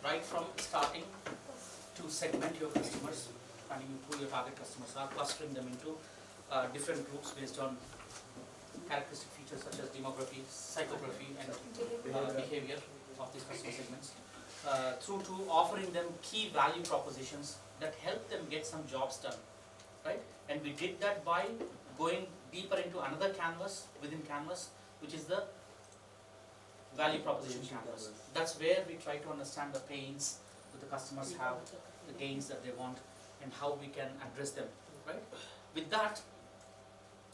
right from starting to segment your customers, finding who your target customers are, clustering them into different groups based on characteristic features such as demography, psychography, and behavior of these customer segments, through to offering them key value propositions that help them get some jobs done, right? And we did that by going deeper into another canvas within canvas, which is the value proposition canvas. That's where we try to understand the pains that the customers have, the gains that they want, and how we can address them, right? With that,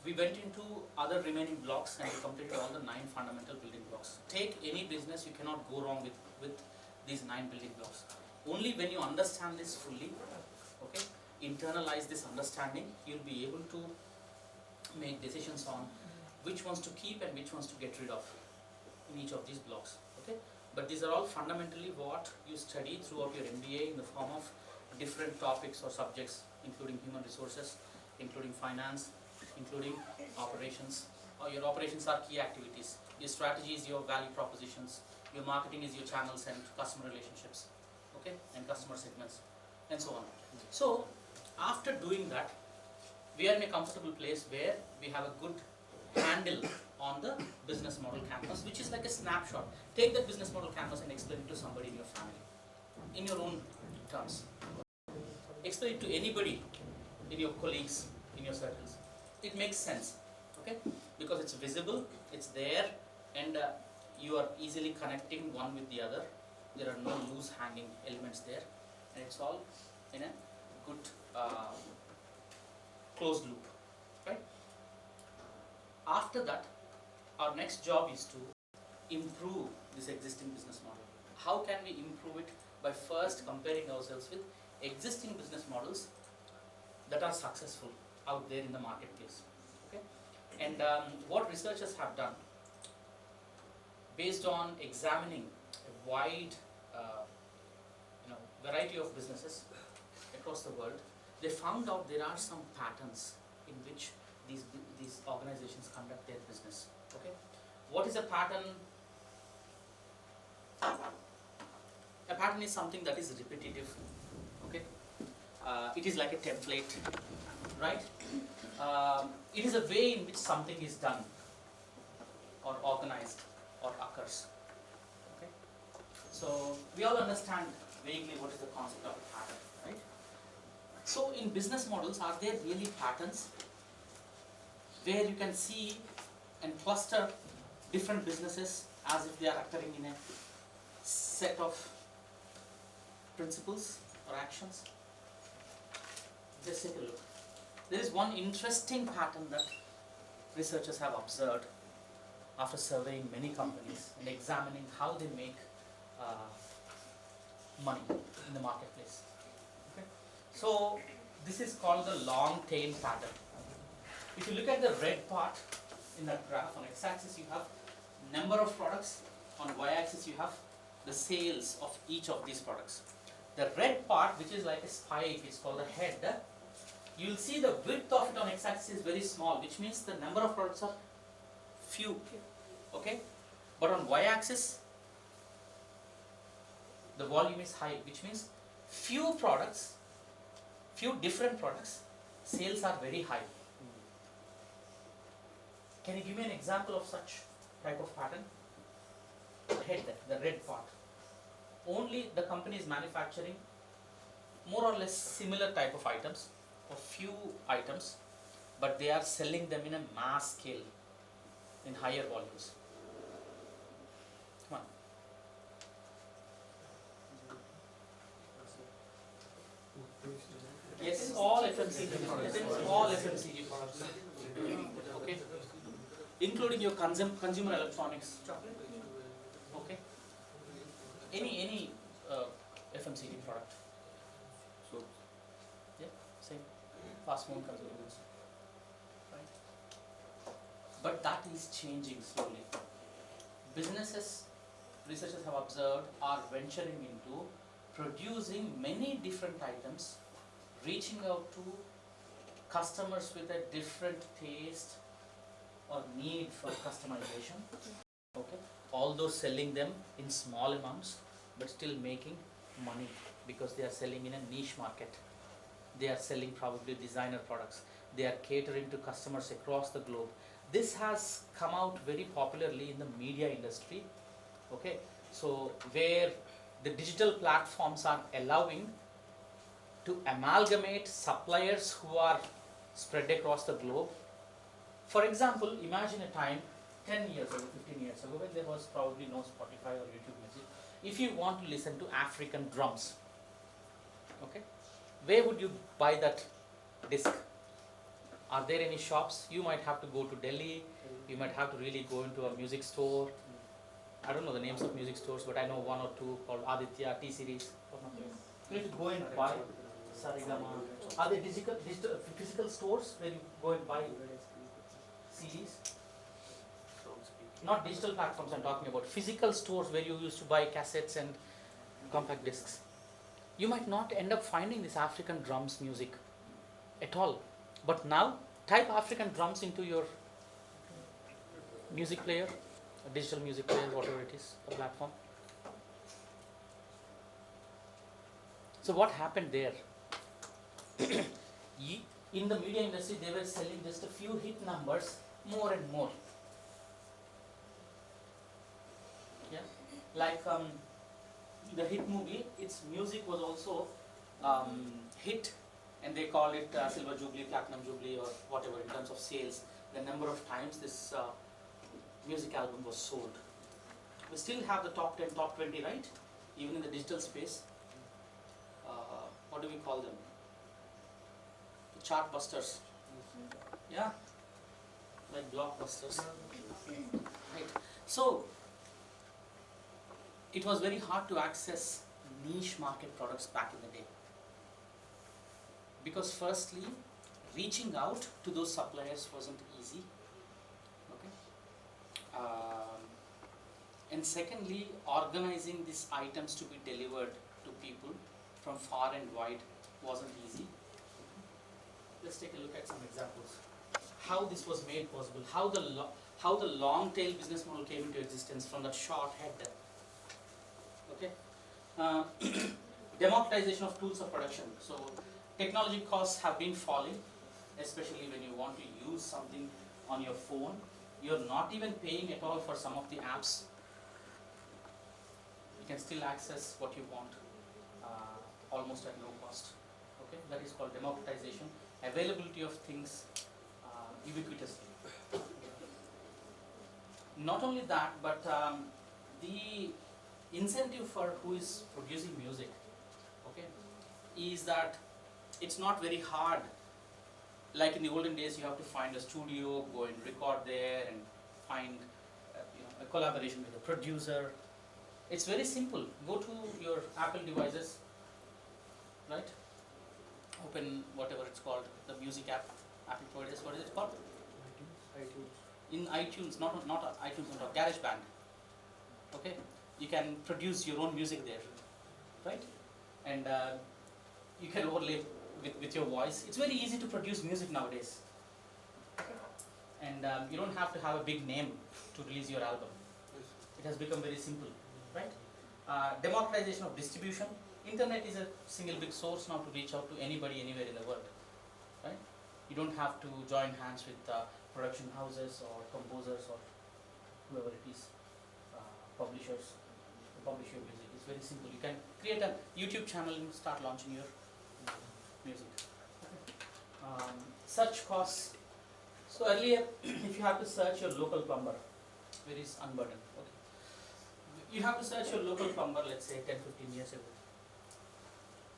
we went into other remaining blocks and we completed all the 9 fundamental building blocks. Take any business, you cannot go wrong with these 9 building blocks. Only when you understand this fully, okay, internalize this understanding, you'll be able to make decisions on which ones to keep and which ones to get rid of in each of these blocks, okay? But these are all fundamentally what you study throughout your MBA in the form of different topics or subjects, including human resources, including finance, including operations. Your operations are key activities. Your strategy is your value propositions. Your marketing is your channels and customer relationships, okay, and customer segments, and so on. So after doing that, we are in a comfortable place where we have a good handle on the business model canvas, which is like a snapshot. Take that business model canvas and explain it to somebody in your family, in your own terms. Explain it to anybody, in your colleagues, in your circles. It makes sense, okay? Because it's visible, it's there, and you are easily connecting one with the other. There are no loose hanging elements there, and it's all in a good closed loop, right? After that, our next job is to improve this existing business model. How can we improve it? By first comparing ourselves with existing business models that are successful out there in the marketplace, okay? And what researchers have done, based on examining a wide variety of businesses across the world, they found out there are some patterns in which these organizations conduct their business, okay? What is a pattern? A pattern is something that is repetitive, okay? It is like a template, right? It is a way in which something is done or organized or occurs, okay? So we all understand vaguely what is the concept of a pattern, right? So in business models, are there really patterns where you can see and cluster different businesses as if they are occurring in a set of principles or actions? Just take a look. There is one interesting pattern that researchers have observed after surveying many companies and examining how they make money in the marketplace. Okay? So this is called the long tail pattern. If you look at the red part in that graph, on x-axis you have number of products, on y-axis you have the sales of each of these products. The red part, which is like a spike, is called the head. You will see the width of it on x-axis is very small, which means the number of products are few, okay? But on y-axis, the volume is high, which means few products, few different products, sales are very high. Can you give me an example of such type of pattern? The head, the red part. Only the company is manufacturing more or less similar type of items, or few items, but they are selling them in a mass scale, in higher volumes. Come on. Yes, all FMCG products. All FMCG products. Okay. Including your consumer electronics. Okay. Any FMCG product. So. Yeah. Same. Fast-moving consumer goods. Right. But that is changing slowly. Businesses, researchers have observed, are venturing into producing many different items, reaching out to customers with a different taste or need for customization. Okay, although selling them in small amounts, but still making money because they are selling in a niche market. They are selling probably designer products. They are catering to customers across the globe. This has come out very popularly in the media industry. Okay, so where the digital platforms are allowing to amalgamate suppliers who are spread across the globe. For example, imagine a time 10 years ago, 15 years ago, when there was probably no Spotify or YouTube music. If you want to listen to African drums, okay, where would you buy that disc? Are there any shops? You might have to go to Delhi, you might have to really go into a music store. I don't know the names of music stores, but I know one or two called Aditya, T-Series. You need to go and buy Sarigama. Are there digital physical stores where you go and buy CDs? Not digital platforms I'm talking about. Physical stores where you used to buy cassettes and compact discs. You might not end up finding this African drums music at all. But now, type African drums into your music player, a digital music player, whatever it is, the platform. So what happened there? In the media industry, they were selling just a few hit numbers more and more. Yeah, like the hit movie, its music was also hit, and they call it Silver Jubilee, Platinum Jubilee, or whatever in terms of sales. The number of times this music album was sold. We still have the top 10, top 20, right? Even in the digital space. What do we call them? The chart busters. Yeah, like blockbusters. Right. So it was very hard to access niche market products back in the day, because firstly, reaching out to those suppliers wasn't easy. Okay. And secondly, organizing these items to be delivered to people from far and wide wasn't easy. Let's take a look at some examples. How this was made possible, how the long tail business model came into existence from that short head. Okay. Democratization of tools of production. So technology costs have been falling, especially when you want to use something on your phone. You're not even paying at all for some of the apps. You can still access what you want almost at no cost. Okay, that is called democratization. Availability of things ubiquitously. Not only that, but the incentive for who is producing music, okay, is that it's not very hard. Like in the olden days, you have to find a studio, go and record there, and find a collaboration with a producer. It's very simple. Go to your Apple devices, right? Open whatever it's called, the music app, Apple providers. What is it called? iTunes. In iTunes, not iTunes, not GarageBand. Okay, you can produce your own music there, right? And you can overlay with your voice. It's very easy to produce music nowadays. And you don't have to have a big name to release your album. It has become very simple, right? Democratization of distribution. Internet is a single big source now to reach out to anybody, anywhere in the world, right? You don't have to join hands with production houses or composers or whoever it is, publishers, to publish your music. It's very simple. You can create a YouTube channel and start launching your music. Search costs. So earlier, if you have to search your local plumber, where is unburdened? Okay. You have to search your local plumber, let's say 10-15 years ago.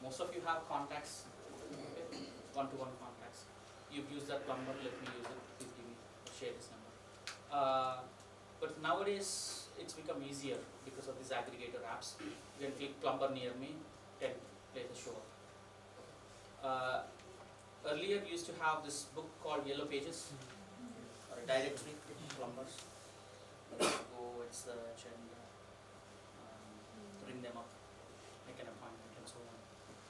Most of you have contacts, okay, one-to-one contacts. You've used that plumber, let me use it, please give me, share this number. But nowadays, it's become easier because of these aggregator apps. You can click plumber near me, can play the show. Earlier, we used to have this book called Yellow Pages, or a directory of plumbers. Go and search and ring them up, make an appointment and so on.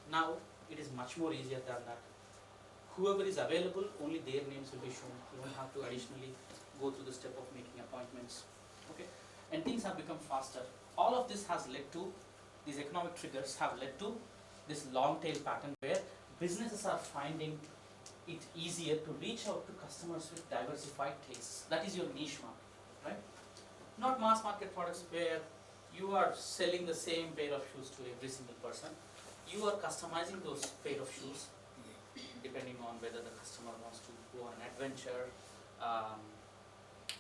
Now, it is much more easier than that. Whoever is available, only their names will be shown. You don't have to additionally go through the step of making appointments. Okay, and things have become faster. All of this has led to these economic triggers have led to this long tail pattern where businesses are finding it easier to reach out to customers with diversified tastes. That is your niche market, right? Not mass market products where you are selling the same pair of shoes to every single person. You are customizing those pair of shoes depending on whether the customer wants to go on an adventure.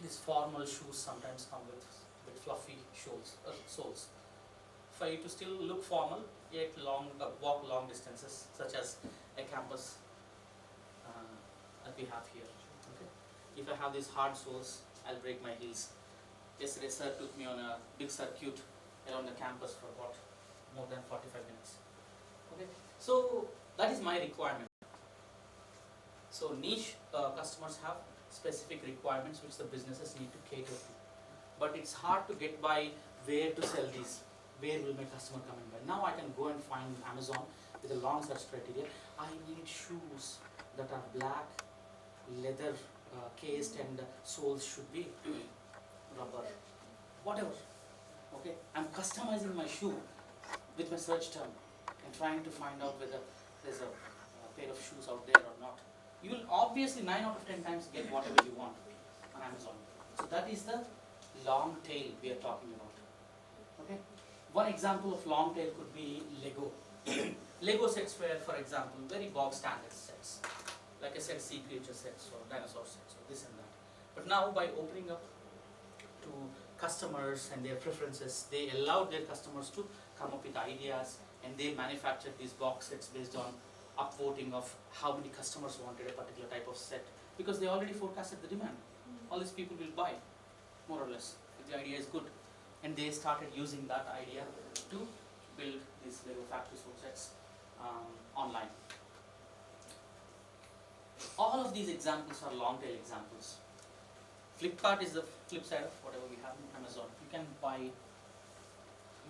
These formal shoes sometimes come with fluffy soles. For you to still look formal, yet walk long distances, such as a campus that we have here. Okay? If I have these hard soles, I'll break my heels. Yesterday, sir took me on a big circuit around the campus for what? More than 45 minutes. Okay? So that is my requirement. So niche customers have specific requirements which the businesses need to cater to. But it's hard to get by where to sell these. Where will my customer come in by? Now I can go and find Amazon with a long search criteria. I need shoes that are black, leather cased, and soles should be rubber, whatever. Okay, I'm customizing my shoe with my search term and trying to find out whether there's a pair of shoes out there or not. You will obviously 9 out of 10 times get whatever you want on Amazon. So that is the long tail we are talking about. Okay, one example of long tail could be Lego. Lego sets were, for example, very bog standard sets. Like I said, sea creature sets or dinosaur sets or this and that. But now by opening up to customers and their preferences, they allowed their customers to come up with ideas, and they manufactured these box sets based on upvoting of how many customers wanted a particular type of set, because they already forecasted the demand. All these people will buy, more or less, if the idea is good. And they started using that idea to build these Lego factory store sets online. All of these examples are long tail examples. Flipkart is the flip side of whatever we have in Amazon. You can buy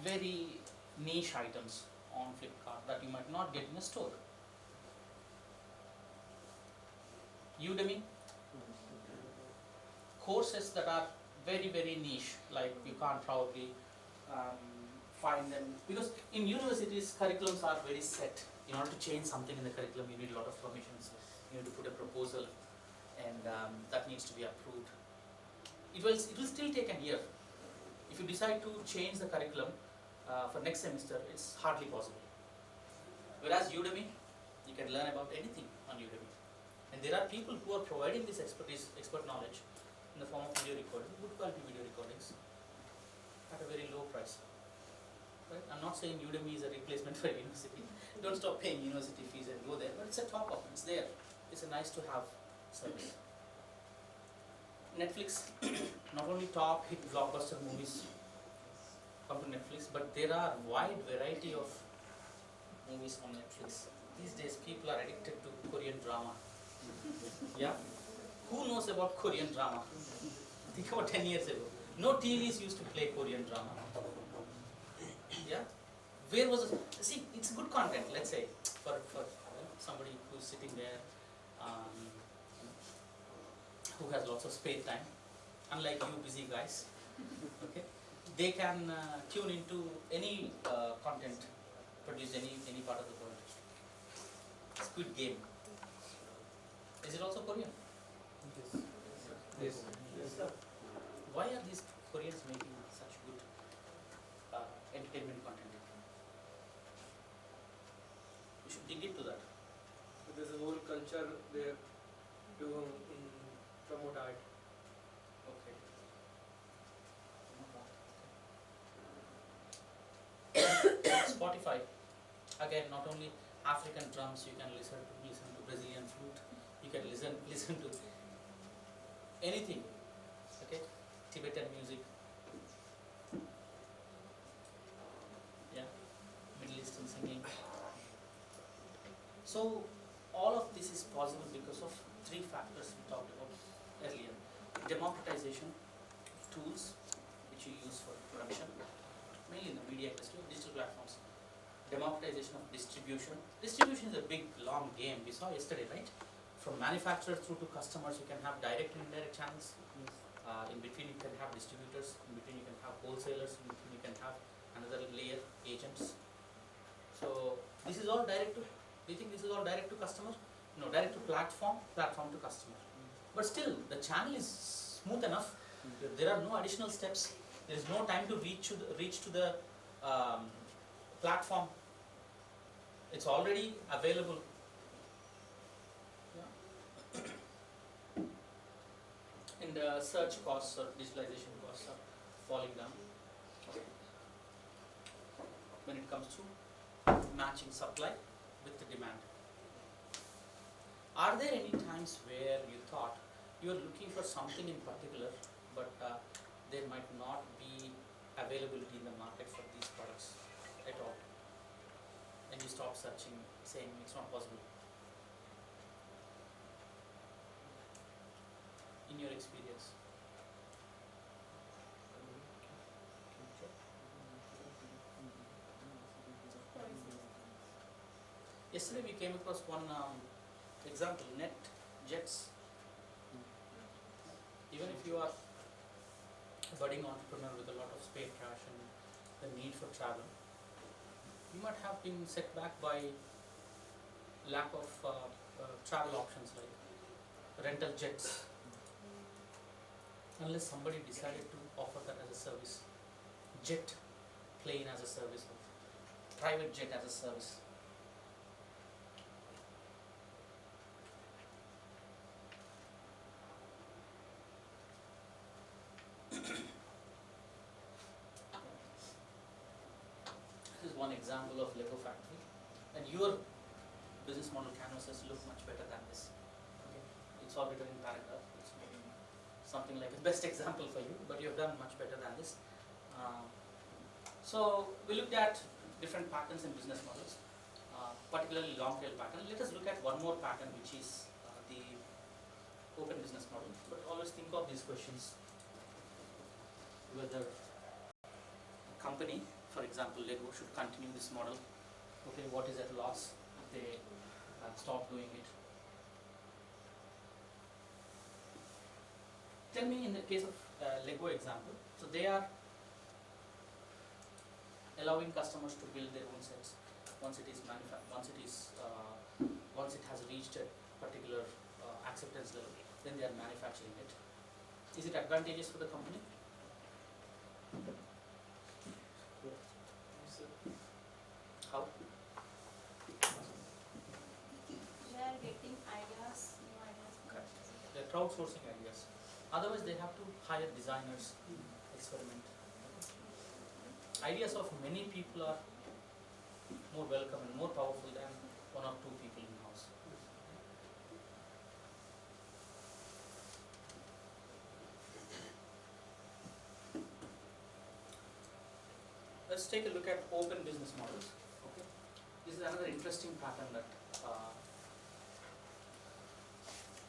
very niche items on Flipkart that you might not get in a store. Udemy, courses that are very, very niche, like you can't probably find them, because in universities curriculums are very set. In order to change something in the curriculum, you need a lot of permissions. You need to put a proposal, and that needs to be approved. It will still take a year. If you decide to change the curriculum for next semester, it's hardly possible. Whereas Udemy, you can learn about anything on Udemy. And there are people who are providing this expert knowledge in the form of video recording, good quality video recordings at a very low price. Right? I'm not saying Udemy is a replacement for university. Don't stop paying university fees and go there, but it's a top up, it's there. It's a nice to have service. Netflix, not only top hit blockbuster movies come to Netflix, but there are wide variety of movies on Netflix. These days people are addicted to Korean drama. Yeah? Who knows about Korean drama? Think about 10 years ago. No TVs used to play Korean drama. Yeah? Where was it? See, it's good content, let's say, for somebody who's sitting there, who has lots of spare time, unlike you busy guys. Okay? They can tune into any content produced any part of the world. Squid Game. Is it also Korean? Yes. Yes. Why are these Koreans making such good entertainment content? We should dig into that. So there's a whole culture there to promote art. Okay. Spotify. Again, not only African drums, you can listen to Brazilian flute. You can listen to anything. Okay, Tibetan music. Yeah, Middle Eastern singing. So all of this is possible because of 3 factors we talked about earlier: democratization of tools which you use for production, mainly in the media industry, digital platforms. Democratization of distribution. Distribution is a big, long game. We saw yesterday, right? From manufacturers through to customers, you can have direct and indirect channels. In between, you can have distributors. In between, you can have wholesalers. In between, you can have another layer, agents. direct to customer? No, direct to platform, platform to customer. But still, the channel is smooth enough. There are no additional steps. There is no time to reach to the platform. It's already available. Yeah. And the search costs or digitalization costs are falling down. Okay. When it comes to matching supply with the demand. Are there any times where you thought you are looking for something in particular, but there might not be availability in the market for these products at all, and you stop searching, saying it's not possible? In your experience? Yesterday we came across one example, net jets. Even if you are a budding entrepreneur with a lot of spare cash and the need for travel, you might have been set back by lack of travel options like rental jets, unless somebody decided to offer that as a service. Jet plane as a service, or private jet as a service. This is one example of Lego factory, and your business model canvases look much better than this. Okay. It's all written in paragraph. It's something like a best example for you, but you have done much better than this. So we looked at different patterns in business models, particularly long tail pattern. Let us look at one more pattern, which is the open business model. But always think of these questions: whether a company, for example Lego, should continue this model. Okay, what is at loss if they stop doing it? Tell me, in the case of Lego example, so they are allowing customers to build their own sets once it is once it has reached a particular acceptance level, then they are manufacturing it. Is it advantageous for the company? How? They are getting ideas, new ideas. Okay. They are crowdsourcing ideas. Otherwise, they have to hire designers, experiment. Ideas of many people are more welcome and more powerful than one or two people in house. Let's take a look at open business models. Okay, this is another interesting pattern that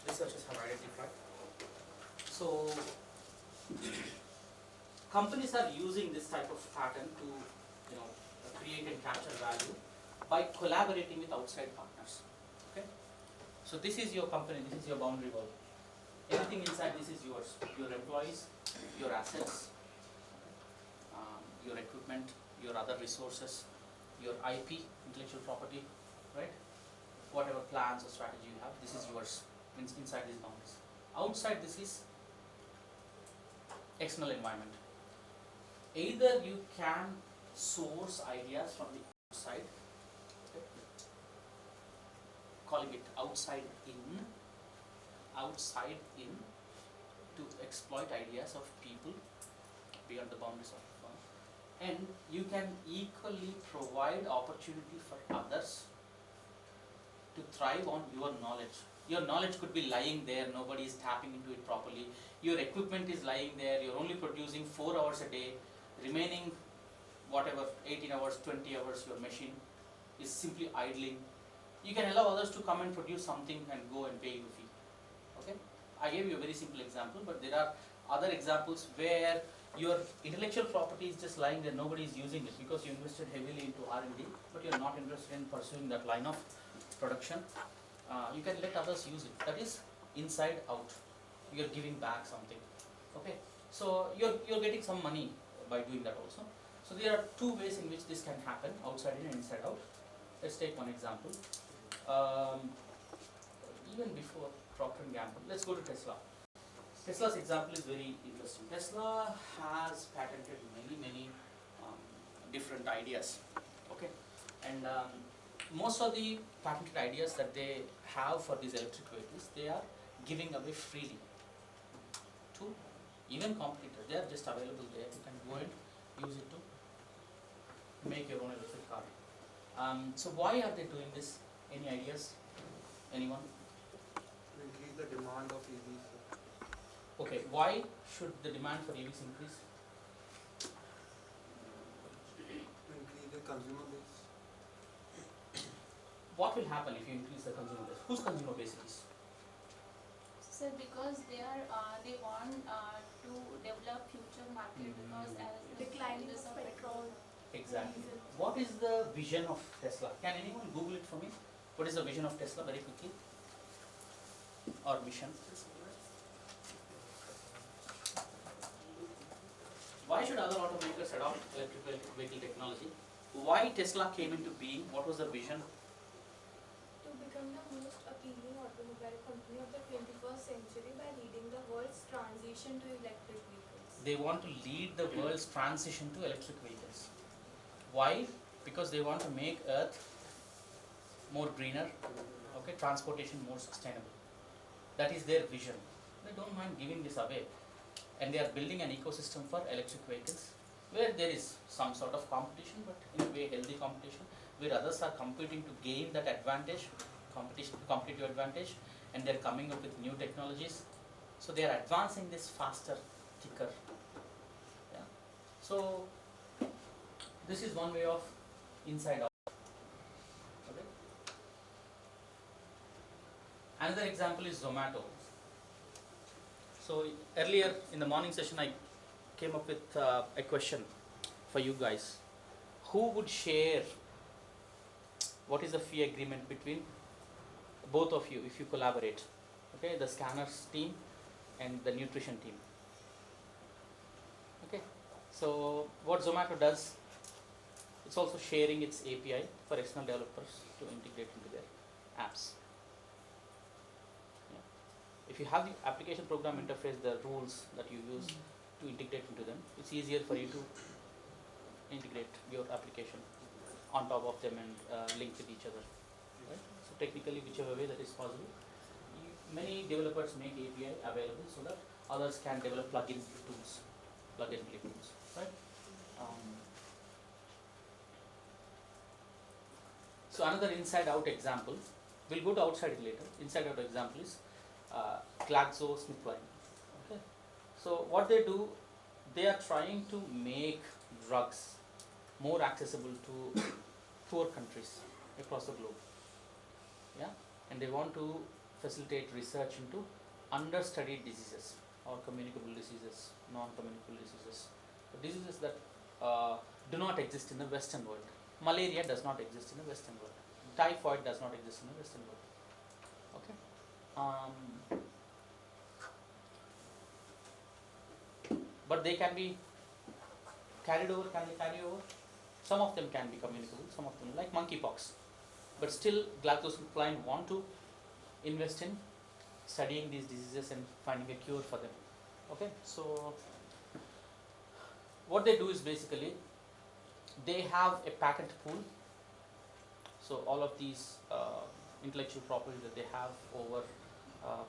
researchers have identified. So companies are using this type of pattern to, create and capture value by collaborating with outside partners. Okay, so this is your company, this is your boundary wall. Everything inside this is yours. Your employees, your assets, your equipment, your other resources, your IP, intellectual property, right? Whatever plans or strategy you have, this is yours inside these boundaries. Outside this is external environment. Either you can source ideas from the outside, calling it outside in, to exploit ideas of people beyond the boundaries of the firm, and you can equally provide opportunity for others to thrive on your knowledge. Your knowledge could be lying there, nobody is tapping into it properly. Your equipment is lying there, you're only producing 4 hours a day, remaining whatever 18 hours, 20 hours, your machine is simply idling. You can allow others to come and produce something and go and pay you a fee. Okay, I gave you a very simple example, but there are other examples where your intellectual property is just lying there, nobody is using it because you invested heavily into R&D, but you're not interested in pursuing that line of production. You can let others use it. That is inside out. You're giving back something. Okay, so you're getting some money by doing that also. So there are two ways in which this can happen: outside in and inside out. Let's take one example. even before Procter & Gamble. Let's go to Tesla. Tesla's example is very interesting. Tesla has patented many different ideas. Okay, and most of the patented ideas that they have for these electric vehicles, they are giving away freely to even competitors. They are just available there. You can go and use it to make your own electric car. So why are they doing this? Any ideas? Anyone? To increase the demand of EVs. Okay, why should the demand for EVs increase? To increase the consumer base. What will happen if you increase the consumer base? Whose consumer base it is? So because they want to develop future market because as Declining this of petrol. Exactly. What is the vision of Tesla? Can anyone Google it for me? What is the vision of Tesla very quickly? Or mission? Why should other automakers adopt electric vehicle technology? Why Tesla came into being? What was the vision? To become the most appealing automobile company of the 21st century by leading the world's transition to electric vehicles. They want to lead the world's transition to electric vehicles. Why? Because they want to make Earth more greener, okay, transportation more sustainable. That is their vision. They don't mind giving this away. And they are building an ecosystem for electric vehicles where there is some sort of competition, but in a way healthy competition, where others are competing to gain that advantage, competitive advantage, and they're coming up with new technologies. So they are advancing this faster, thicker. Yeah. So this is one way of inside out. Okay. Another example is Zomato. So earlier in the morning session, I came up with a question for you guys. Who would share what is the fee agreement between both of you if you collaborate? Okay, the scanners team and the nutrition team. Okay, so what Zomato does, it's also sharing its API for external developers to integrate into their apps. If you have the application program interface, the rules that you use to integrate into them, it's easier for you to integrate your application on top of them and link with each other. Right? So technically, whichever way that is possible, many developers make API available so that others can develop plugin tools, plug-and play tools. Right? So another inside-out example. We'll go to outside it later. Inside-out example is GlaxoSmithKline. Okay. So what they do, they are trying to make drugs more accessible to poor countries across the globe. Yeah, and they want to facilitate research into understudied diseases or communicable diseases, non-communicable diseases, diseases that do not exist in the Western world. Malaria does not exist in the Western world. Typhoid does not exist in the Western world. Okay. But they can be carried over. Can they carry over? Some of them can be communicable. Some of them, like monkeypox. But still, GlaxoSmithKline want to invest in studying these diseases and finding a cure for them. Okay. So what they do is basically they have a patent pool. So all of these intellectual property that they have over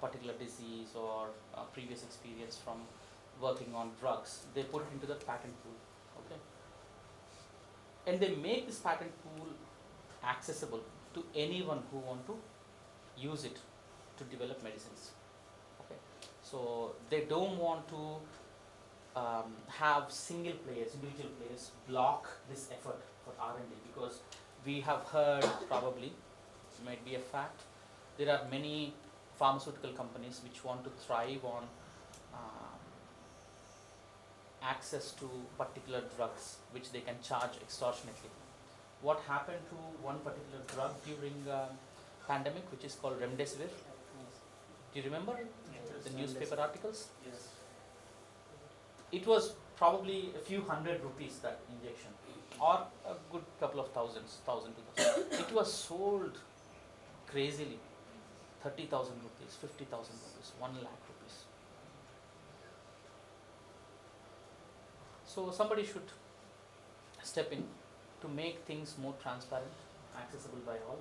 particular disease or previous experience from working on drugs, they put it into the patent pool. Okay. And they make this patent pool accessible to anyone who want to use it to develop medicines. Okay. So they don't want to have single players, individual players block this effort for R&D, because we have heard, probably might be a fact, there are many pharmaceutical companies which want to thrive on access to particular drugs which they can charge extortionately. What happened to one particular drug during pandemic, which is called remdesivir? Do you remember the newspaper articles? Yes. It was probably a few hundred rupees, that injection, or a good couple of thousands, 1,000, 2,000. It was sold crazily. 30,000 rupees, 50,000 rupees, 1 lakh rupees. So somebody should step in to make things more transparent, accessible by all,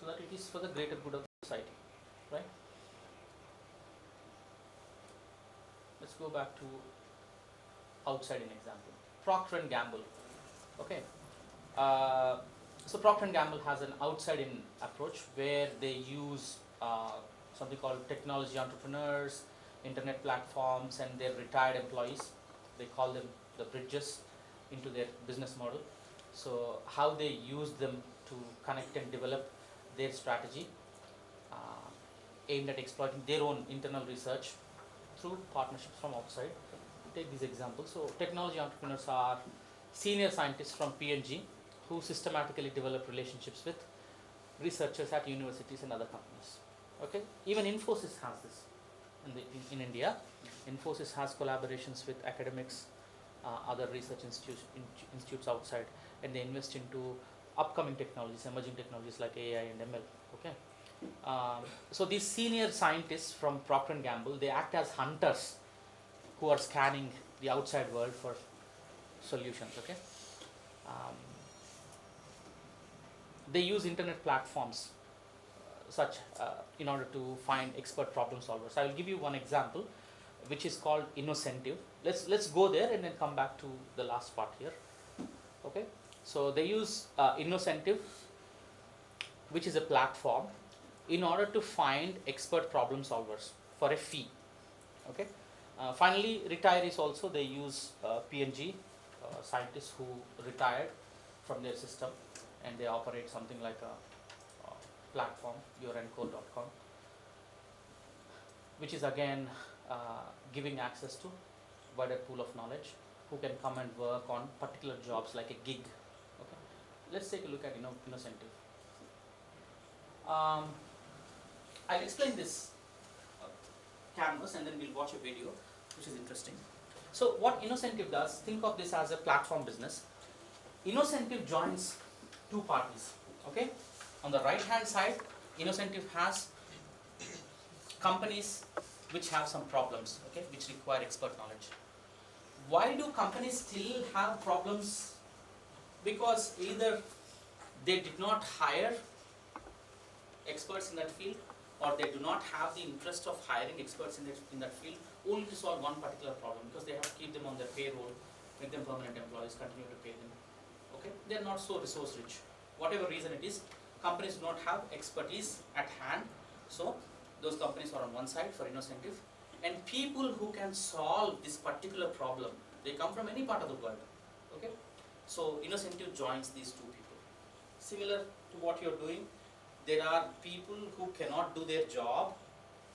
so that it is for the greater good of society, right? Let's go back to outside an example. Procter and Gamble. Okay. So Procter and Gamble has an outside-in approach where they use something called technology entrepreneurs, internet platforms, and their retired employees. They call them the bridges into their business model. So how they use them to connect and develop their strategy aimed at exploiting their own internal research through partnerships from outside. Take these examples. So technology entrepreneurs are senior scientists from P&G who systematically develop relationships with researchers at universities and other companies. Okay, even Infosys has this in India. Infosys has collaborations with academics, other research institutes outside, and they invest into upcoming technologies, emerging technologies like AI and ML. Okay, so these senior scientists from Procter and Gamble, they act as hunters who are scanning the outside world for solutions. Okay, they use internet platforms such in order to find expert problem solvers. I will give you one example, which is called Innocentive. Let's go there and then come back to the last part here. Okay, so they use Innocentive, which is a platform, in order to find expert problem solvers for a fee. Okay, finally, retirees also, they use P&G scientists who retired from their system, and they operate something like a platform, yourandco.com, which is again giving access to wider pool of knowledge who can come and work on particular jobs like a gig. Okay, let's take a look at Innocentive. I'll explain this canvas and then we'll watch a video which is interesting. So what Innocentive does, think of this as a platform business. Innocentive joins two parties. Okay, on the right hand side, Innocentive has companies which have some problems, okay, which require expert knowledge. Why do companies still have problems? Because either they did not hire experts in that field, or they do not have the interest of hiring experts in that field only to solve one particular problem, because they have to keep them on their payroll, make them permanent employees, continue to pay them. Okay, they are not so resource rich. Whatever reason it is, companies do not have expertise at hand. So those companies are on one side for Innocentive, and people who can solve this particular problem, they come from any part of the world. Okay, so Innocentive joins these two people. Similar to what you're doing, there are people who cannot do their job,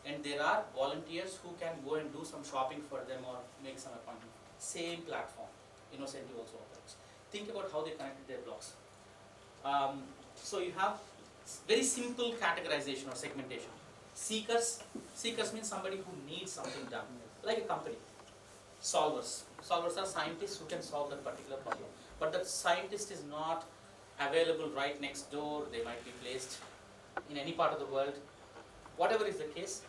and there are volunteers who can go and do some shopping for them or make some appointment. Same platform, Innocentive also operates. Think about how they connected their blocks. So you have very simple categorization or segmentation. Seekers means somebody who needs something done, like a company. Solvers are scientists who can solve that particular problem, but that scientist is not available right next door. They might be placed in any part of the world. Whatever is the case,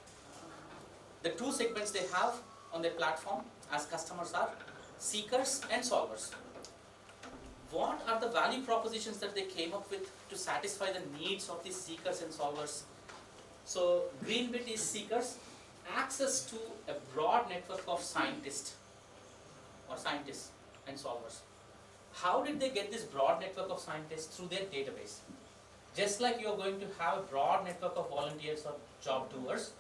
the two segments they have on their platform as customers are seekers and solvers. What are the value propositions that they came up with to satisfy the needs of these seekers and solvers? So green bit is seekers, access to a broad network of scientists and solvers. How did they get this broad network of scientists? Through their database. Just like you are going to have a broad network of volunteers or job doers,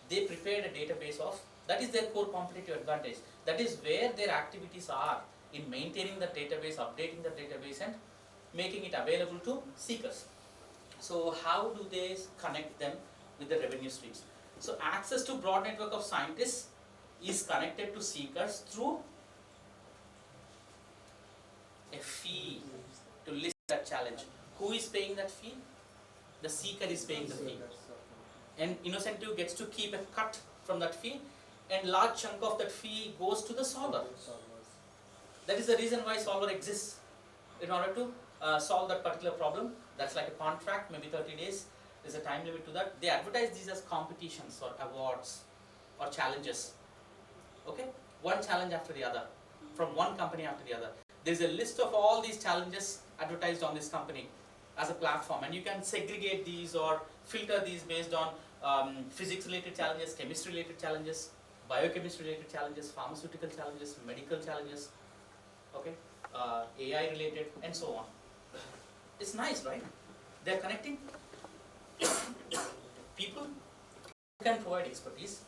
they prepared a database of, that is their core competitive advantage. That is where their activities are, in maintaining the database, updating the database, and making it available to seekers. So how do they connect them with the revenue streams? So access to broad network of scientists is connected to seekers through a fee to list that challenge. Who is paying that fee? The seeker is paying the fee. And Innocentive gets to keep a cut from that fee, and large chunk of that fee goes to the solver. That is the reason why solver exists, in order to solve that particular problem. That's like a contract, maybe 30 days, There's a time limit to that. They advertise these as competitions or awards or challenges. Okay? One challenge after the other, from one company after the other. There's a list of all these challenges advertised on this company as a platform, and you can segregate these or filter these based on physics related challenges, chemistry related challenges, biochemistry related challenges, pharmaceutical challenges, medical challenges, okay, AI related, and so on. It's nice, right? They're connecting people who can provide expertise.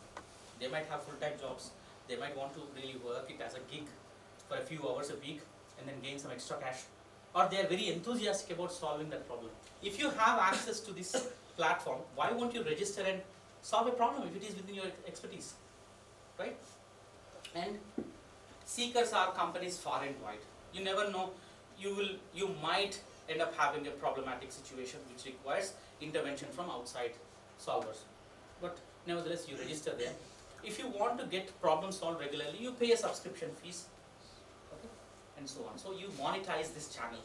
They might have full-time jobs. They might want to really work it as a gig for a few hours a week and then gain some extra cash. Or they are very enthusiastic about solving that problem. If you have access to this platform, why won't you register and solve a problem if it is within your expertise, right? And seekers are companies far and wide. You never know, you might end up having a problematic situation which requires intervention from outside solvers. But nevertheless, you register there. If you want to get problems solved regularly, you pay a subscription fees, okay, and so on. So you monetize this channel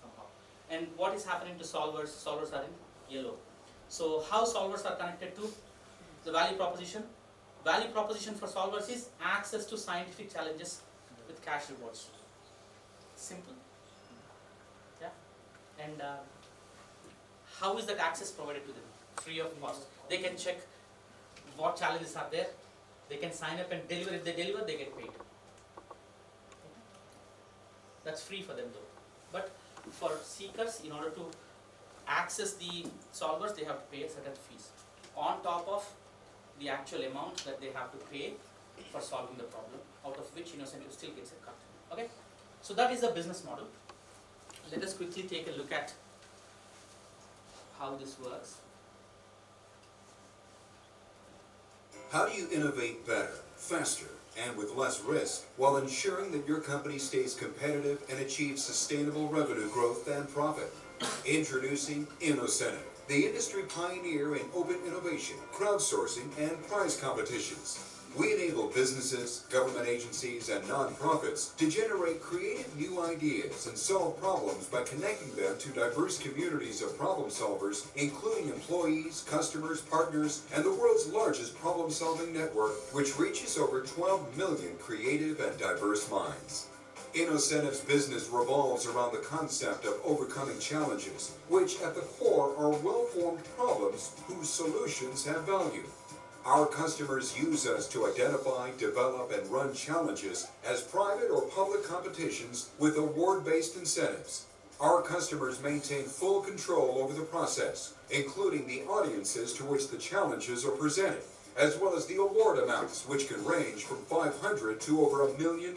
somehow. And what is happening to solvers? Solvers are in yellow. So how solvers are connected to the value proposition? Value proposition for solvers is access to scientific challenges with cash rewards. Simple. Yeah. And how is that access provided to them? Free of cost. They can check what challenges are there. They can sign up and deliver. If they deliver, they get paid. That's free for them though. But for seekers, in order to access the solvers, they have to pay a certain fees on top of the actual amount that they have to pay for solving the problem, out of which Innocentive still gets a cut. Okay, so that is the business model. Let us quickly take a look at how this works. How do you innovate better, faster, and with less risk while ensuring that your company stays competitive and achieves sustainable revenue growth and profit? Introducing Innocentive, the industry pioneer in open innovation, crowdsourcing, and prize competitions. We enable businesses, government agencies, and nonprofits to generate creative new ideas and solve problems by connecting them to diverse communities of problem solvers, including employees, customers, partners, and the world's largest problem-solving network, which reaches over 12 million creative and diverse minds. Innocentive's business revolves around the concept of overcoming challenges, which at the core are well-formed problems whose solutions have value. Our customers use us to identify, develop, and run challenges as private or public competitions with award-based incentives. Our customers maintain full control over the process, including the audiences to which the challenges are presented, as well as the award amounts, which can range from $500 to over $1 million.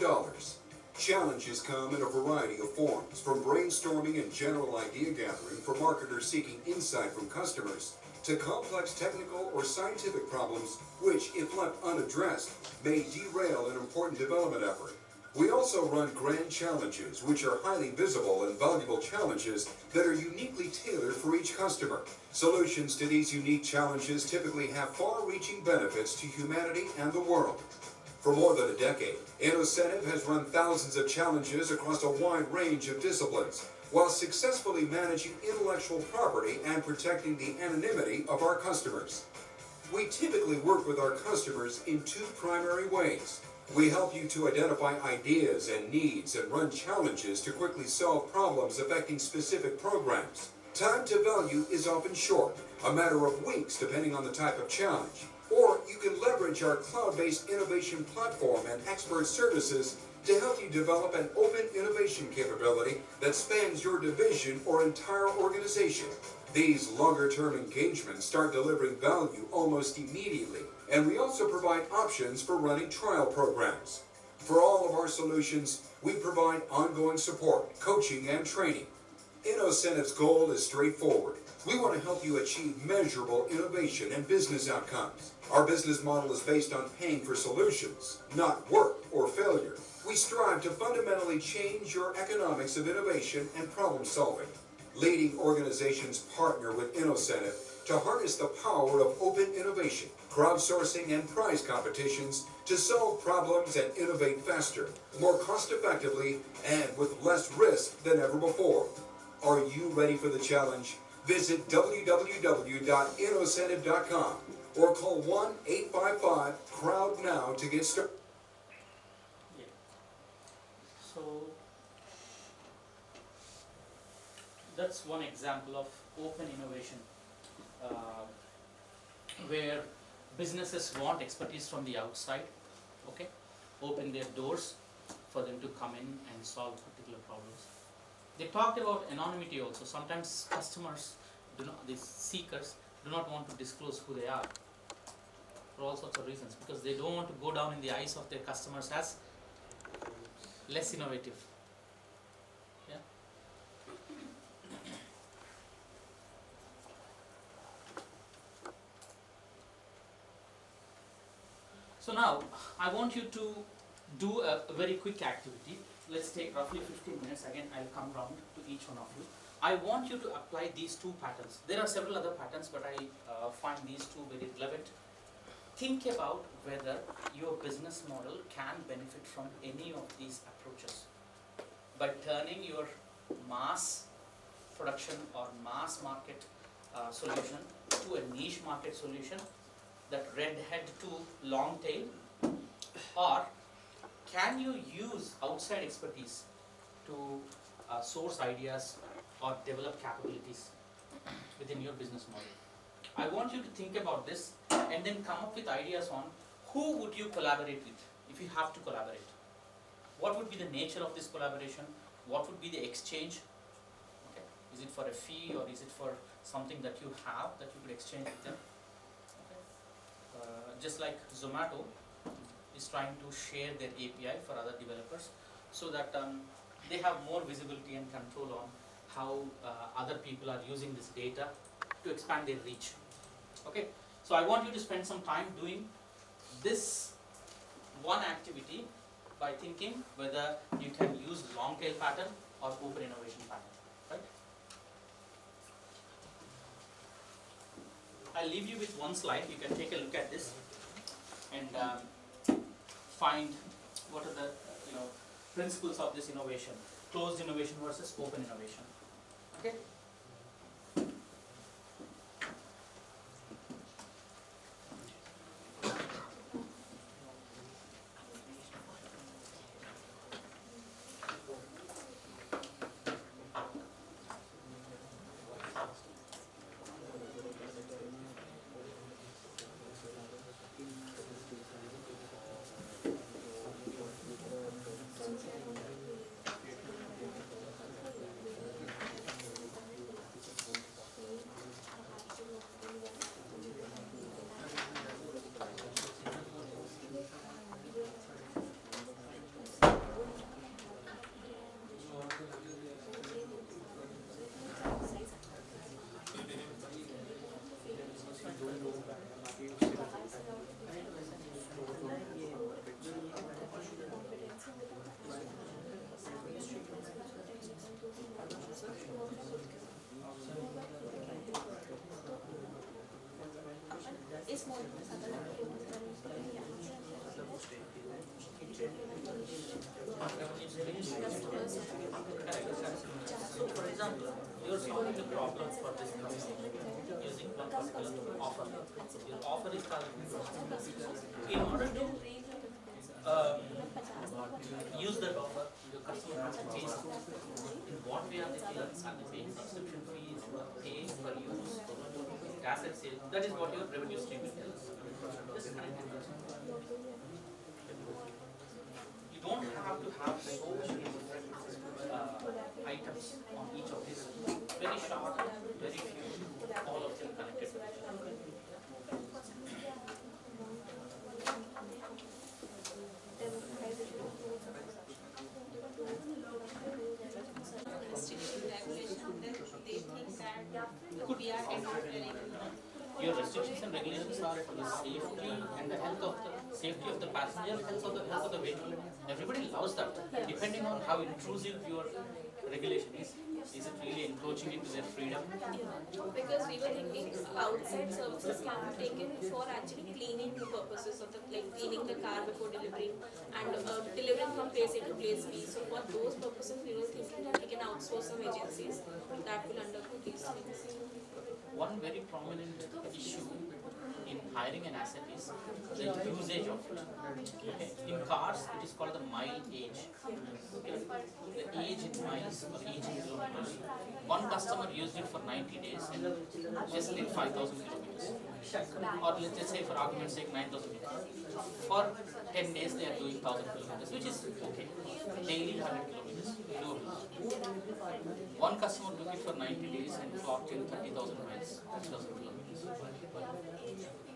Challenges come in a variety of forms, from brainstorming and general idea gathering for marketers seeking insight from customers, to complex technical or scientific problems which, if left unaddressed, may derail an important development effort. We also run grand challenges, which are highly visible and valuable challenges that are uniquely tailored for each customer. Solutions to these unique challenges typically have far-reaching benefits to humanity and the world. For more than a decade, Innocentive has run thousands of challenges across a wide range of disciplines, while successfully managing intellectual property and protecting the anonymity of our customers. We typically work with our customers in two primary ways. We help you to identify ideas and needs and run challenges to quickly solve problems affecting specific programs. Time to value is often short, a matter of weeks depending on the type of challenge. Or you can leverage our cloud-based innovation platform and expert services to help you develop an open innovation capability that spans your division or entire organization. These longer-term engagements start delivering value almost immediately, and we also provide options for running trial programs. For all of our solutions, we provide ongoing support, coaching, and training. Innocentive's goal is straightforward. We want to help you achieve measurable innovation and business outcomes. Our business model is based on paying for solutions, not work or failure. We strive to fundamentally change your economics of innovation and problem solving. Leading organizations partner with Innocentive to harness the power of open innovation, crowdsourcing, and prize competitions to solve problems and innovate faster, more cost-effectively, and with less risk than ever before. Are you ready for the challenge? Visit www.innocentive.com or call 1-855-CROWD-NOW to get started. Yeah. So that's one example of open innovation, where businesses want expertise from the outside, okay, open their doors for them to come in and solve particular problems. They talked about anonymity also. Sometimes customers do not, these seekers do not want to disclose who they are for all sorts of reasons, because they don't want to go down in the eyes of their customers as less innovative. Yeah. So now I want you to do a very quick activity. Let's take roughly 15 minutes. Again, I'll come round to each one of you. I want you to apply these two patterns. There are several other patterns, but I find these two very relevant. Think about whether your business model can benefit from any of these approaches by turning your mass production or mass market solution to a niche market solution, that red head to long tail, or can you use outside expertise to source ideas or develop capabilities within your business model? I want you to think about this and then come up with ideas on who would you collaborate with if you have to collaborate. What would be the nature of this collaboration? What would be the exchange? Okay. Is it for a fee, or is it for something that you have that you could exchange with them? Okay. Just like Zomato is trying to share their API for other developers, so that they have more visibility and control on how other people are using this data to expand their reach. Okay, so I want you to spend some time doing this one activity by thinking whether you can use long tail pattern or open innovation pattern, right? I'll leave you with one slide. You can take a look at this and find what are the principles of this innovation: closed innovation versus open innovation. Okay. So, for example, you're solving the problem for this customer using one particular offer. Your offer is targeted. In order to use that offer, your customer has to pay in what way are they paying? Are they paying subscription fees, paying per use, asset sales? That is what your revenue stream will tell us. Just connect it. You don't have to have so many different items on each of these. Very short, very few, all of them connected. Your restrictions and regulations are for the safety and the health of the safety of the passenger, health of the vehicle. Everybody loves that. Depending on how intrusive your regulation is it really encroaching into their freedom? Because we were thinking outside services can be taken for actually cleaning the purposes of the, like cleaning the car before delivering and delivering from place A to place B. So for those purposes we were thinking that we can outsource some agencies that will undergo these things. one very prominent issue in hiring an asset is the usage of it. Okay. In cars, it is called the mile age. Okay. The age in miles or age in kilometers. One customer used it for 90 days and just did 5,000 kilometers. Or let's just say for argument's sake 9,000 kilometers. For 10 days they are doing 1,000 kilometers, which is okay. Daily 100 kilometers, doable. One customer took it for 90 days and clocked in 30,000 miles, 30,000 kilometers.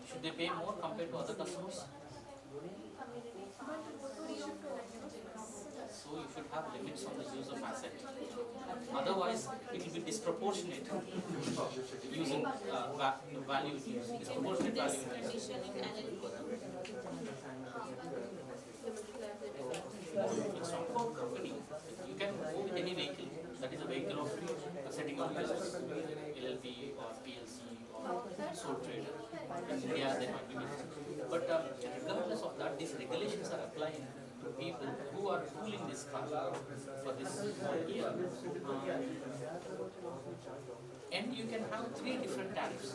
Should they pay more compared to other customers? So you should have limits on the use of asset. Otherwise, it will be disproportionate using value use, disproportionate value use. Conditioning and It's not about company. You can go with any vehicle. That is a vehicle of setting up business, LLP or PLC or sole trader. In India, there might be different. But regardless of that, these regulations are applying to people who are pooling this car for this year. And you can have 3 different tariffs.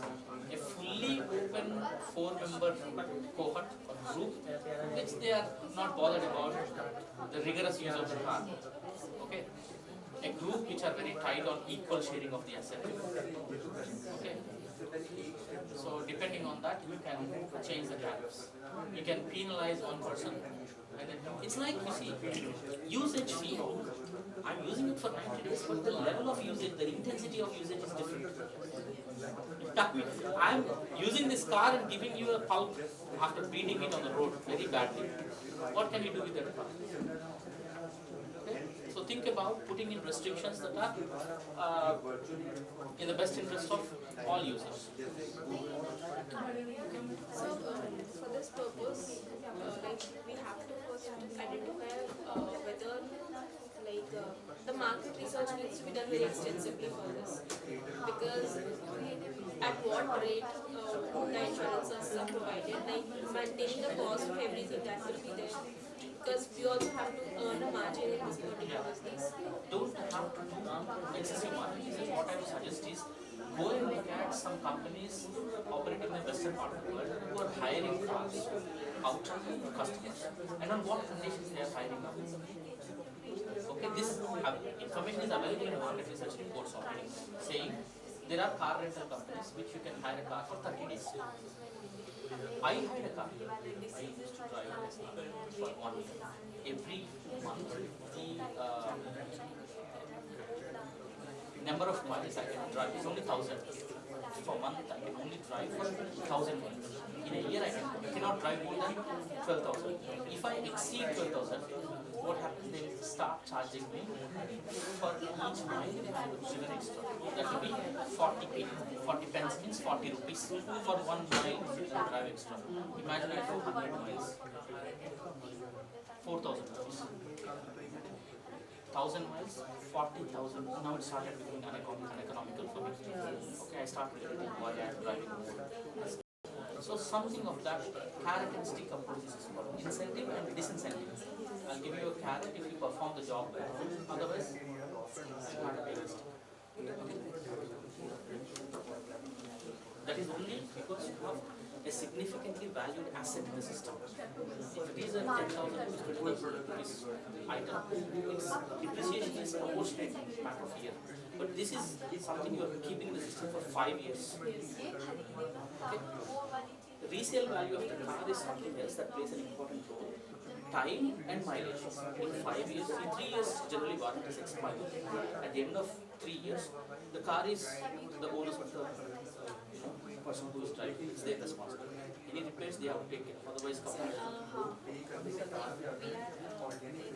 A fully open 4-member cohort or group, which they are not bothered about the rigorous use of the car. Okay? A group which are very tight on equal sharing of the asset. Okay? So depending on that, you can change the tariffs. You can penalize one person. And then it's like, you see, usage fee. I'm using it for 90 days, but the level of usage, the intensity of usage is different. I'm using this car and giving you a pulp after beating it on the road very badly. What can you do with that car? Okay? So think about putting in restrictions that are in the best interest of all users. So for this purpose, like we have to first identify whether the market research needs to be done very extensively for this, because at what rate the insurances are provided, like maintaining the cost of everything that will be there, because we also have to earn a margin in this particular business. Don't have to do excessive market research. What I would suggest is go and look at some companies operating in the western part of the world who are hiring cars out to customers and on what conditions they are hiring out. Okay, this information is available in the market research reports already, saying there are car rental companies which you can hire a car for 30 days. I hired a car. I used to drive this car for 1 year. Every month, the number of miles I can drive is only 1,000. For a month, I can only drive for 1,000 miles. In a year, I cannot drive more than 12,000. If I exceed 12,000, what happens? They will start charging me for each mile driven extra. That will be 40p. 40 pence means 40 rupees for 1 mile drive extra. Imagine I drove 100 miles. 4,000 rupees. 1,000 miles, 40,000. Now it started becoming uneconomical for me. Okay, I started regretting why I am driving more. So something of that carrot and stick approach is called incentive and disincentive. I'll give you a carrot if you perform the job well. Otherwise, you can't be realistic. That is only because you have a significantly valued asset in the system. If it is a 10,000 rupees, 20,000 rupees item, its depreciation is proportionate in the matter of a year. But this is something you are keeping in the system for 5 years. Okay? The resale value of the car is something else that plays an important role. Time and mileage. In 5 years, in 3 years, generally warranty is expired. At the end of 3 years, the car is the owner's of the person who is driving. It's their responsibility. Any repairs they have to take care of. Otherwise, company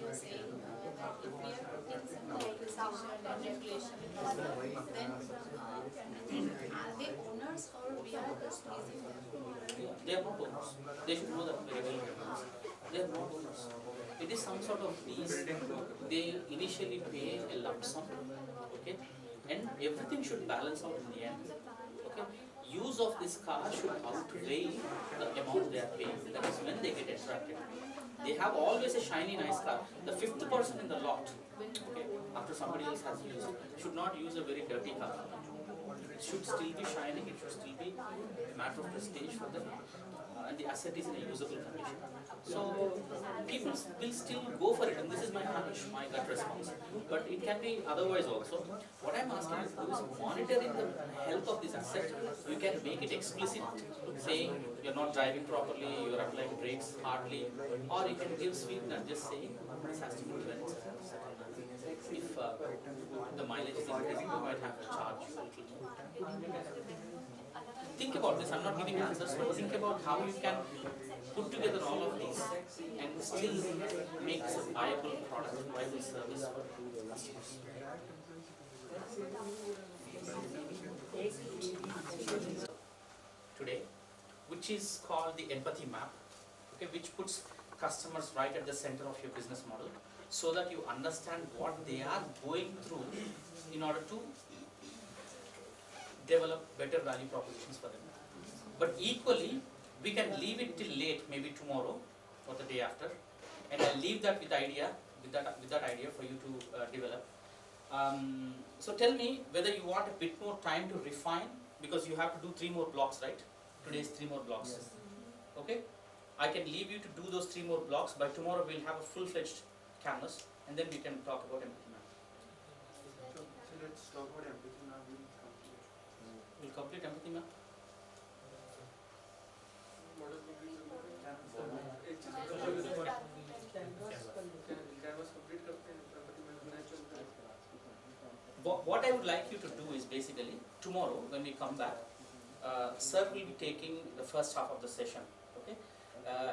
you're saying if we are putting some legislation and regulation, then are they owners or we are just using them? They are not owners. They should know that very well. They are not owners. It is some sort of lease. They initially pay a lump sum, okay, and everything should balance out in the end. Okay, use of this car should outweigh the amount they are paying. That is when they get attracted. They have always a shiny, nice car. The 5th person in the lot, okay, after somebody else has used, should not use a very dirty color. It should still be shining, it should still be a matter of prestige for them, and the asset is in a usable condition. So people will still go for it, and this is my hunch, my gut response. But it can be otherwise also. What I'm asking is, who is monitoring the health of this asset? You can make it explicit, saying you're not driving properly, you're applying brakes hardly, or you can give sweetener, just saying this has to be done. If the mileage is increasing, you might have to charge you a little more. Think about this. I'm not giving answers, but think about how you can put together all of these and still make this a viable product, viable service for customers. Today, which is called the empathy map, okay, which puts customers right at the center of your business model, so that you understand what they are going through in order to develop better value propositions for them. But equally, we can leave it till late, maybe tomorrow or the day after, and I'll leave that with that idea for you to develop. So tell me whether you want a bit more time to refine, because you have to do 3 more blocks, right? Today's 3 more blocks. Yes. Okay? I can leave you to do those 3 more blocks. By tomorrow we'll have a full-fledged canvas, and then we can talk about empathy map. So let's talk about empathy now. We'll complete empathy map. Model complete canvas complete करते हैं empathy में बनाए चलते हैं. What I would like you to do is basically, tomorrow when we come back, sir will be taking the first half of the session. Okay,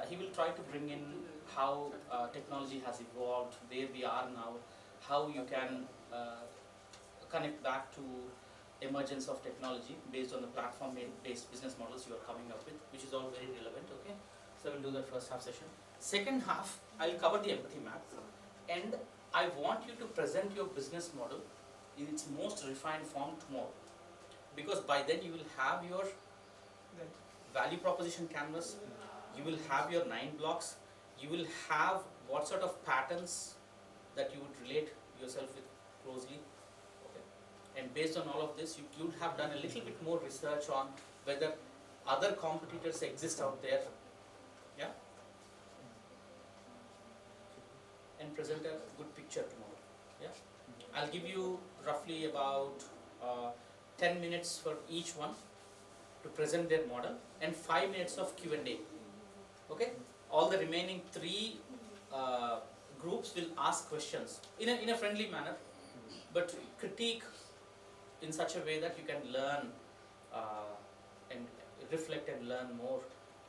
he will try to bring in how technology has evolved, where we are now, how you can connect back to emergence of technology based on the platform-based business models you are coming up with, which is all very relevant. Okay, so we'll do that first half session. Second half, I'll cover the empathy map, and I want you to present your business model in its most refined form tomorrow, because by then you will have your value proposition canvas, you will have your 9 blocks, you will have what sort of patterns that you would relate yourself with closely. Okay. And based on all of this, you could have done a little bit more research on whether other competitors exist out there, yeah, and present a good picture tomorrow. Yeah, I'll give you roughly about 10 minutes for each one to present their model, and 5 minutes of Q&A. Okay, all the remaining 3 groups will ask questions in a friendly manner, but critique in such a way that you can learn and reflect and learn more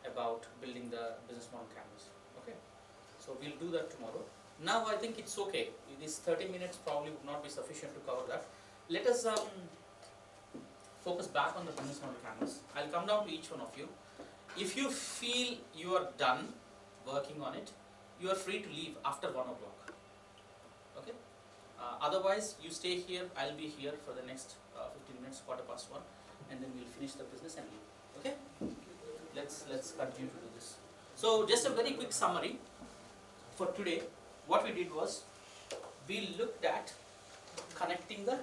about building the business model canvas. Okay, so we'll do that tomorrow. Now I think it's okay. These 30 minutes probably would not be sufficient to cover that. Let us focus back on the business model canvas. I'll come down to each one of you. If you feel you are done working on it, you are free to leave after 1 o'clock. Okay? Otherwise, you stay here. I'll be here for the next 15 minutes, 1:15, and then we'll finish the business and leave. Okay? Let's continue to do this. So, just a very quick summary for today. What we did was, we looked at connecting the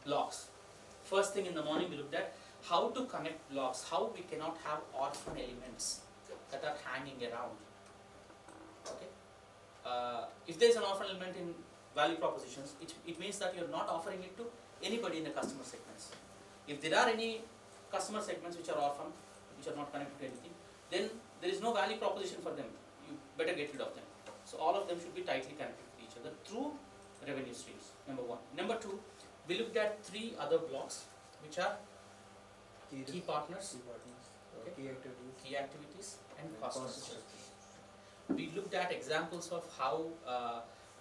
blocks. First thing in the morning, we looked at how to connect blocks, how we cannot have orphan elements that are hanging around. Okay? If there is an orphan element in value propositions, it means that you are not offering it to anybody in the customer segments. If there are any customer segments which are orphan, which are not connected to anything, then there is no value proposition for them. You better get rid of them. So all of them should be tightly connected to each other through revenue streams, number 1. Number 2, we looked at 3 other blocks, which are key partners, okay, key activities, and cost structure. We looked at examples of how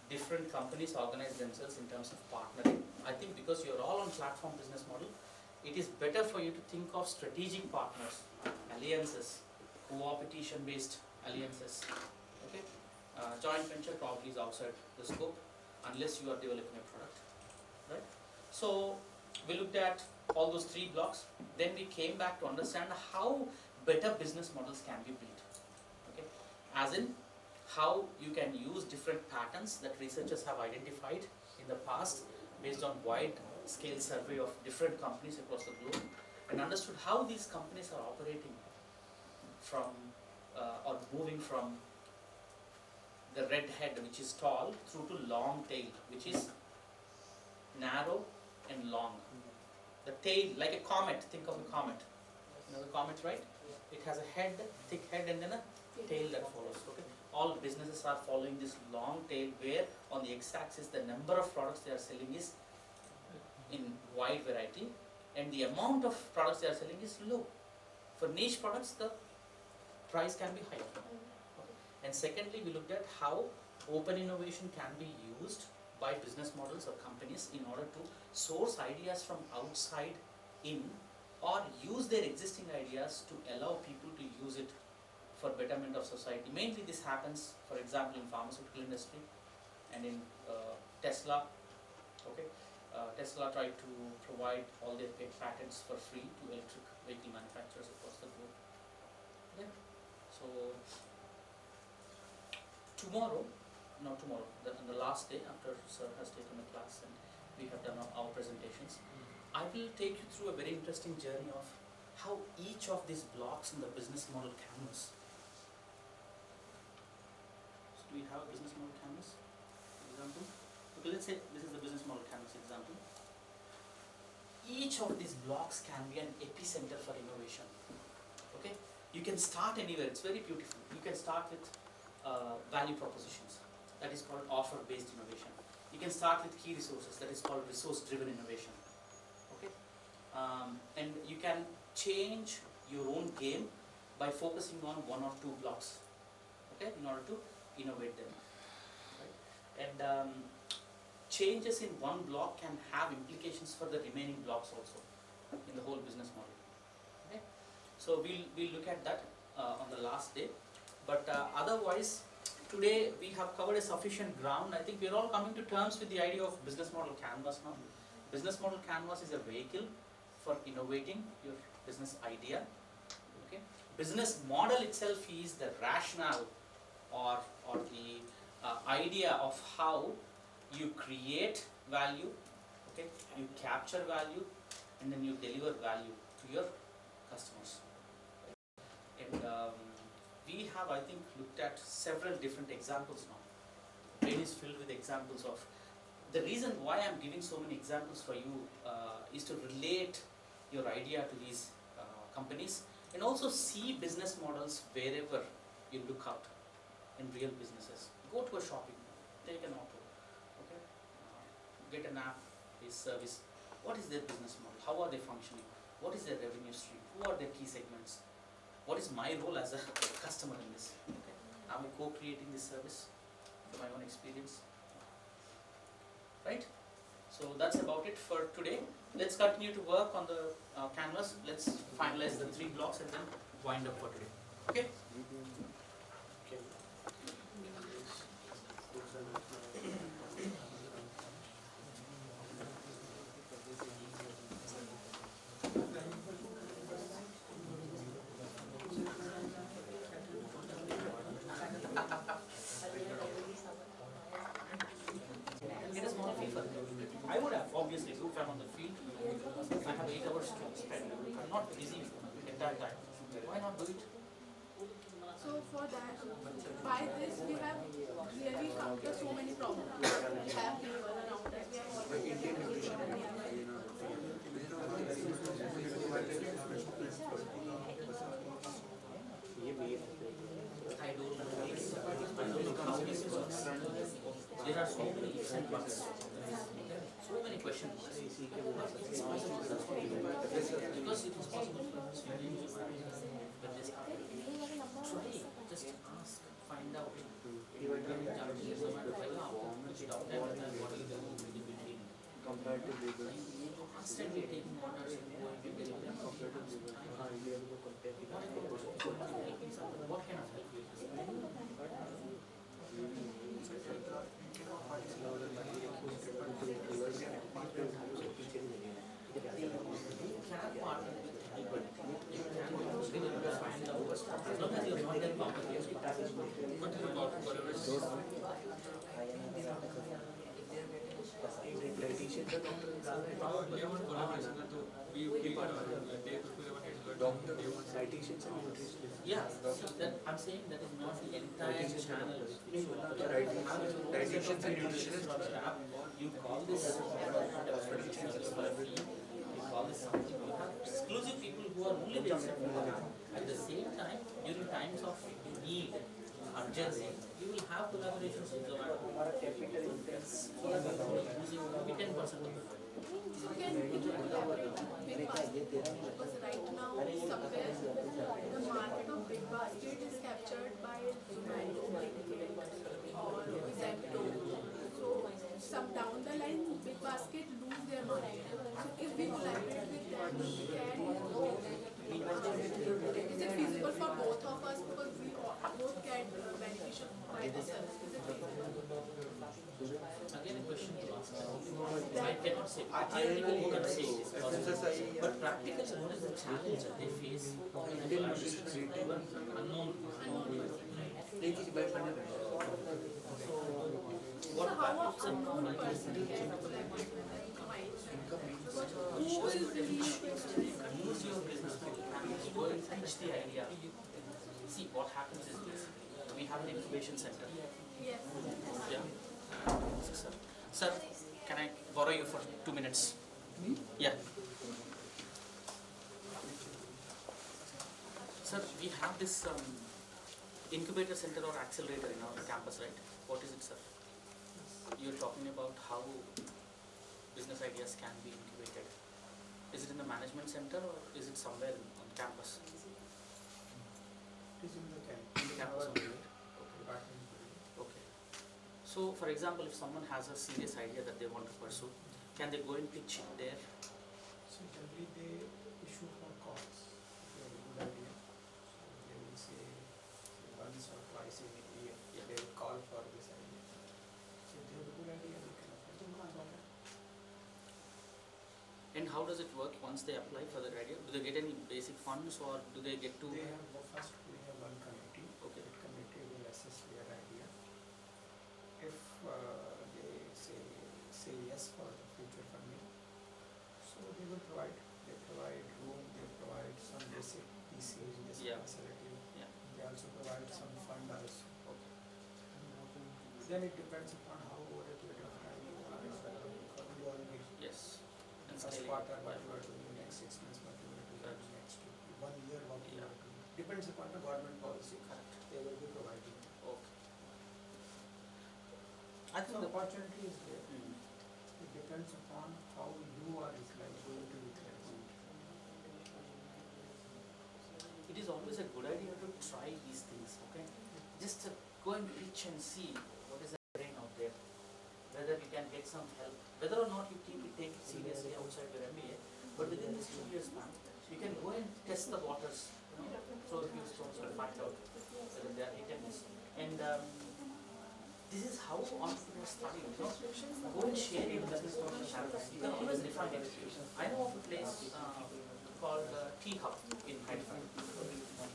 different companies organize themselves in terms of partnering. I think because you're all on platform business model, it is better for you to think of strategic partners, alliances, co-opetition based alliances. Okay, joint venture probably is outside the scope unless you are developing a product, right? So we looked at all those 3 blocks. Then we came back to understand how better business models can be built. Okay, as in how you can use different patterns that researchers have identified in the past based on wide scale survey of different companies across the globe, and understood how these companies are operating from or moving from the red head, which is tall, through to long tail, which is narrow and long. The tail, like a comet, think of a comet. You know the comet, right? It has a head, thick head, and then a tail that follows. Okay, all businesses are following this long tail, where on the x-axis the number of products they are selling is in wide variety, and the amount of products they are selling is low. For niche products, the price can be high. Okay. And secondly, we looked at how open innovation can be used by business models or companies in order to source ideas from outside in, or use their existing ideas to allow people to use it for betterment of society. Mainly this happens, for example, in pharmaceutical industry and in Tesla. Okay, Tesla tried to provide all their patents for free to electric vehicle manufacturers across the globe. Okay. So tomorrow, on the last day after Sir has taken the class and we have done our presentations, I will take you through a very interesting journey of how each of these blocks in the business model canvas. So do we have a business model canvas example? Okay, let's say this is the business model canvas example. Each of these blocks can be an epicenter for innovation. Okay, you can start anywhere. It's very beautiful. You can start with value propositions. That is called offer-based innovation. You can start with key resources. That is called resource-driven innovation. Okay, and you can change your own game by focusing on one or two blocks. Okay, in order to innovate them. Right? And changes in one block can have implications for the remaining blocks also in the whole business model. Okay, so we'll look at that on the last day. But otherwise, today we have covered a sufficient ground. I think we are all coming to terms with the idea of business model canvas now. Business model canvas is a vehicle for innovating your business idea. Okay, business model itself is the rationale or the idea of how you create value. Okay, you capture value, and then you deliver value to your customers. And we have, I think, looked at several different examples now. Brain is filled with examples of. The reason why I'm giving so many examples for you is to relate your idea to these companies, and also see business models wherever you look out in real businesses. Go to a shopping mall, take an auto, okay, get an app-based service. What is their business model? How are they functioning? What is their revenue stream? Who are their key segments? What is my role as a customer in this? Okay, am I co-creating this service from my own experience? Right? So that's about it for today. Let's continue to work on the canvas. Let's finalize the 3 blocks and then wind up for today. Okay? It is not FIFA. I would have obviously, if I'm on the field, I have 8 hours to spend. I'm not busy at that time. Why not do it? So for that, by this we have really counted so many problems. We have people around us. We have already I don't know. How this works. There are so many ifs and buts. So many questions. Because it was possible for us to use but just try, just ask, find out. Compared to labels, Constantly taking orders and going to get them. What kind of help is this? You can partner with anybody. You can also be able to find out what's happening. As long as you're not that complicated, what is about whatever is Probably one collaboration that we part of it. Day before one is Doctor, dietitians and nutritionists. Yeah, see, that I'm saying that is not the entire channel. Dietitians and nutritionists. You call this service for free. You call this something. You have exclusive people who are only there. At the same time, during times of need, urgency, you will have collaborations with Zomato. Using maybe 10% of it. So can you elaborate on Big Basket? Because right now, somewhere the market of Big Basket is captured by Zomato, Blinkit, or Zepto. So some down the line, Big Basket lose their market. So if we collaborate with them, we can. Is it feasible for both of us because we both get beneficial by the service? Is it feasible? Again, a question to ask. I cannot say. Theoretically, you can say it is possible. But practically, what is the challenge that they face? Unknown. So how a unknown person can collaborate with them? Who will really Use your business model and go and pitch the idea. See, what happens is this. We have an incubation center. Yes. Yeah. Sir. Sir, can I borrow you for 2 minutes? Yeah. Sir, we have this incubator center or accelerator in our campus, right? What is it, sir? You're talking about how business ideas can be incubated. Is it in the management center or is it somewhere on campus? It is in the Campus only, right? department. Okay. So, for example, if someone has a serious idea that they want to pursue, can they go and pitch it there? So generally they issue for calls. They have a good idea. So they will say once or twice in a year, they will call for this idea. So if they have a good idea, they can apply. And how does it work once they apply for that idea? Do they get any basic funds or do they get to? They have first we have one committee. Okay. That committee will assess their idea. If they say yes for the future funding, so they will provide. They provide room. They provide some basic PCs, basic Yeah. facility. Yeah. They also provide some fund also. Okay. Then it depends upon how over a period of time you are because you all need Yes. And first scaling. quarter what Yeah. you are doing, next 6 months what you are doing, Correct. next 1 year what you Yeah. are doing. Depends upon the government policy. Correct. They will be providing. Okay. I think So the opportunity is there. Mm. It depends upon how you are going to utilize it. It is always a good idea to try these things, okay? Just go and pitch and see what is the brain out there. Whether you can get some help. Whether or not you take it seriously outside your MBA, but within this 2 years span, you can go and test the waters, throw a few stones and find out whether they are hit and miss. And this is how entrepreneurs thrive, Go and share your business model with others. You can always refine it. I know of a place called Tea Hub in Hyderabad.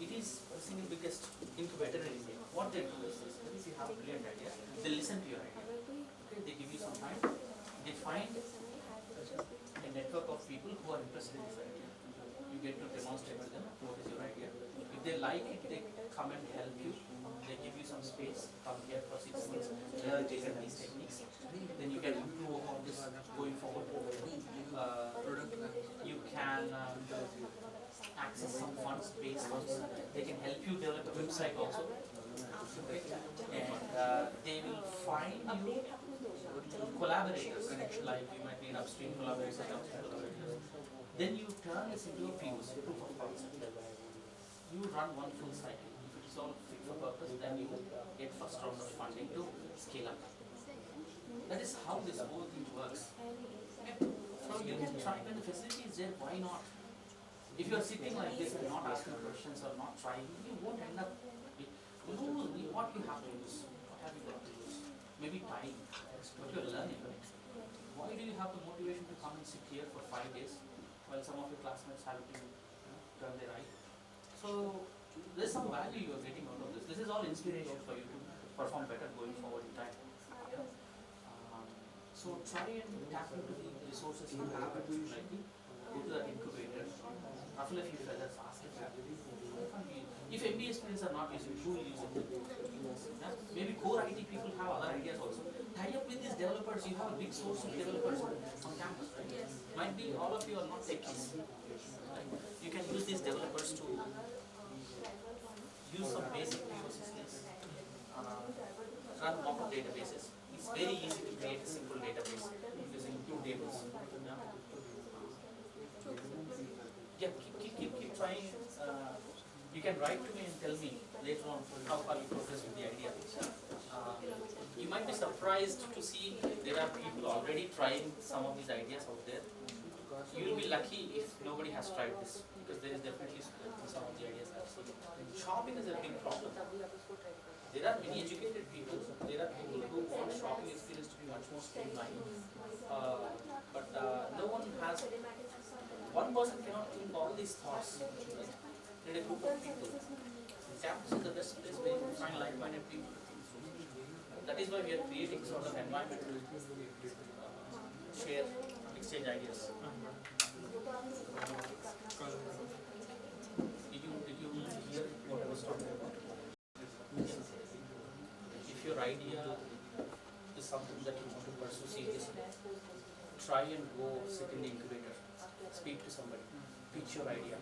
It is the single biggest incubator in India. What they do is this, if you have a brilliant idea, they listen to your idea. Okay, they give you some time. They find a network of people who are interested in this idea. You get to demonstrate to them what is your idea. If they like it, they come and help you. They give you some space, come here for 6 months, learn these techniques. Then you can improve upon this going forward. You can access some funds, base funds. They can help you develop a website also. And they will find you collaborators, like you might need upstream collaborators, downstream collaborators. Then you turn this into a POC, proof of concept. You run one full cycle. If it is all fit for purpose, then you get first round of funding to scale up. That is how this whole thing works. So you can try when the facility is there, why not? If you are sitting like this and not asking questions or not trying, you won't end up. What you have to lose? What have you got to lose? Maybe time, but you are learning. Why do you have the motivation to come and sit here for 5 days while some of your classmates have to turn their eye? So there's some value you are getting out of this. This is all inspiration for you to perform better going forward in time. So So try and tap into the resources you have, like go to the incubator, ruffle a few feathers, ask if if MBA students are not using it, who will use it? Yeah? Maybe core IT people have other ideas also. Tie up with these developers, you have a big source of developers on campus, right? Might be all of you are not techies. Right? You can use these developers to use some basic POC skills. Run mock-up databases. It's very easy to create a simple database using two tables. Yeah, keep trying. You can write to me and tell me later on how far you progress with the idea. You might be surprised to see there are people already trying some of these ideas out there. You will be lucky if nobody has tried this, because there is definitely scope in some of the ideas I've seen. Shopping is a big problem. There are many educated people. There are people who want shopping experience to be much more streamlined. But no one has. One person cannot think all these thoughts. Right? Need a group of people. Campus is the best place where you can find like-minded people to think through. That is why we are creating sort of environment to share, exchange ideas. Did you hear what I was talking about? If your idea is something that you want to pursue seriously, try and go sit in the incubator, speak to somebody, pitch your idea.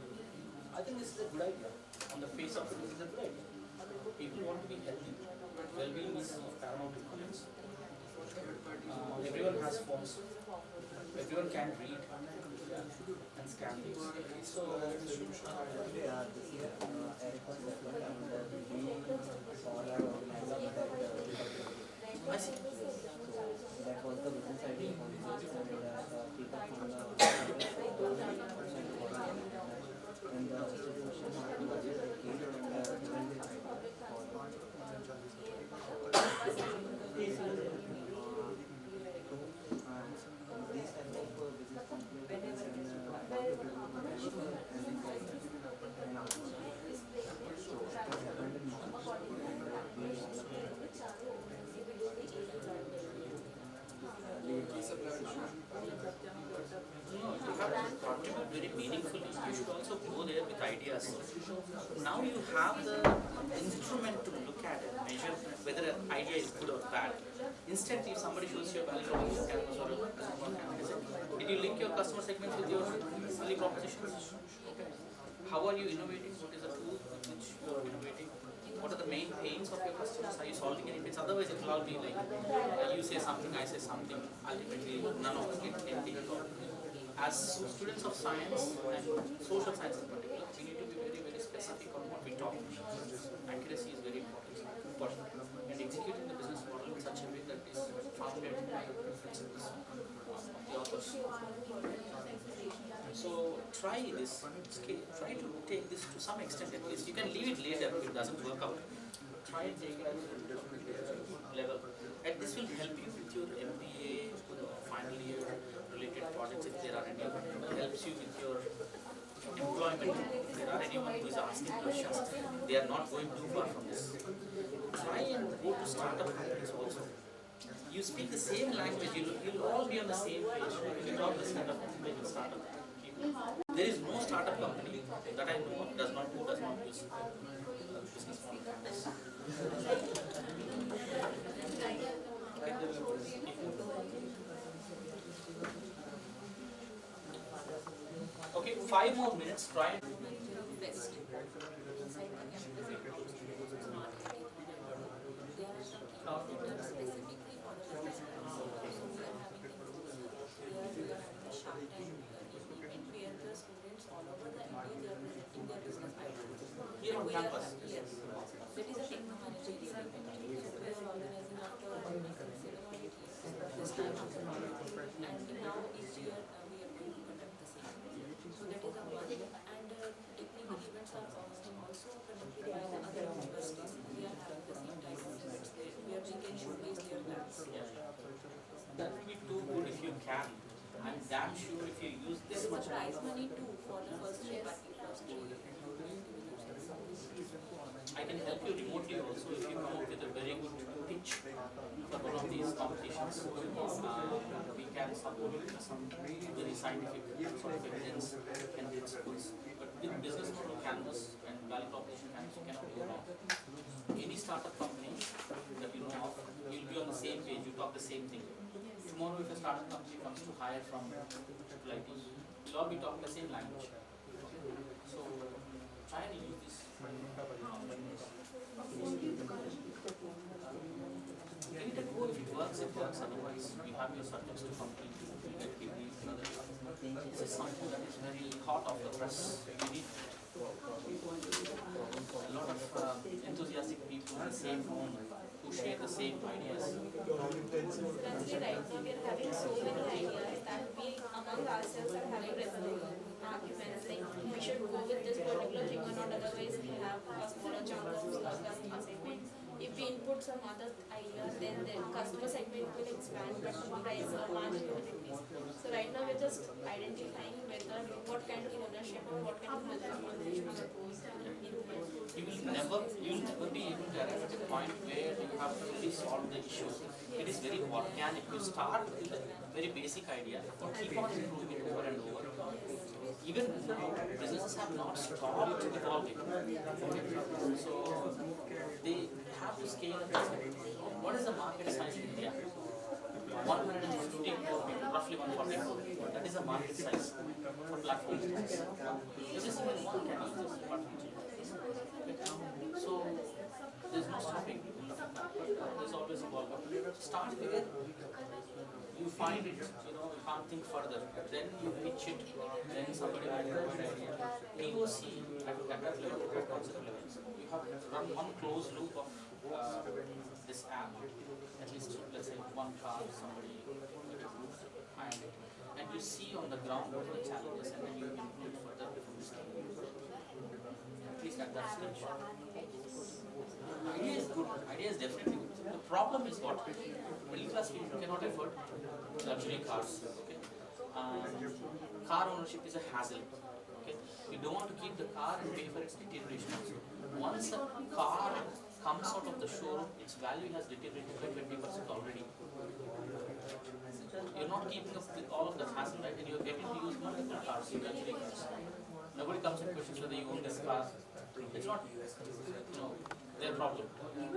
I think this is a good idea. On the face of it, this is a good idea. People want to be healthy. Well-being is of paramount importance. Everyone has phones. Everyone can read and scan things. So, I see. That was the business idea for this, and people from the and the institution had to budget a kid and given this these type of business companies contribute very meaningfully. You should also go there with ideas. Now you have the instrument to look at and measure whether an idea is good or bad. Instantly, if somebody shows you a value proposition campus or a campus, did you link your customer segments with your value propositions? Okay. How are you innovating? What is the tool with which you are innovating? What are the main pains of your customers? Are you solving any pains? Otherwise, it will all be like you say something, I say something. Ultimately, none of us get anything at all. As students of science and social science in particular, we need to be very, very specific on what we talk. Accuracy is very important. And executing the business model in such a way that is founded on the principles of the authors. So try this, try to take this to some extent at least. You can leave it later if it doesn't work out. Try and take it to a different level. And this will help you with your MBA, final year related projects if there are any. It helps you with your employment. If there are anyone who is asking questions, they are not going too far from this. Try and go to startup companies also. You speak the same language, you'll all be on the same page. You talk this kind of language with startup people. There is no startup company that I know of does not use business model campus. Okay, 5 more minutes, try and here on campus. Yes. That is a techno-managerial event. So we are organizing after this time and now each year we are going to conduct the same. So that is a one. And technical events are also conducted by the other universities. We are having the same type of events where we can showcase their labs. That will be too good if you can. I'm damn sure if you use this There is much a prize money too for the first three. I can help you remotely also if you come up with a very good pitch for one of these competitions, we can support some very scientific sort of evidence and principles. But with business model canvas and value proposition canvas, you cannot go wrong. Any startup company that you know of, you'll be on the same page, you talk the same thing. Tomorrow if a startup company comes to hire from like this, we'll all be talking the same language. So try and use this. Give it a go. If it works, it works. Otherwise, you have your subjects to complete. You get degree, another. This is something that is very hot off the press. You need a lot of enthusiastic people in the same room who share the same ideas. Currently, right now, we are having so many ideas that we among ourselves are having arguments like we should go with this particular thing or not, otherwise we have a smaller chunk of customer segment. If we input some other ideas, then the customer segment will expand, but price or margin will increase. So right now we're just identifying whether what kind of ownership or what kind of business model we should propose You will never be able to arrive at a point where you have fully solved the issue. It is very organic. You start with a very basic idea, you keep on improving it over and over. Even now, businesses have not stopped evolving. So they have to scale up. What is the market size in India? 150 crore people, roughly 140 crore. That is the market size for platform businesses. Every single one can use this platform. So there's no stopping. There's always evolving. Start where you find it, you can't think further. Then you pitch it, then somebody might have an idea. POC at that level, at concept level. You have run one closed loop of this app, at least let's say one car, somebody behind it, and you see on the ground what are the challenges, and then you improve further before you scale. At least at that stage. Idea is good. Idea is definitely good. The problem is what? Middle class people cannot afford luxury cars. Okay? Car ownership is a hassle. Okay? You don't want to keep the car and pay for its deterioration also. Once a car comes out of the showroom, its value has deteriorated by 20% already. You're not keeping up with all of the hassle, right? And you're getting to use multiple cars, luxury cars. Nobody comes and questions whether you own this car. It's not, their problem.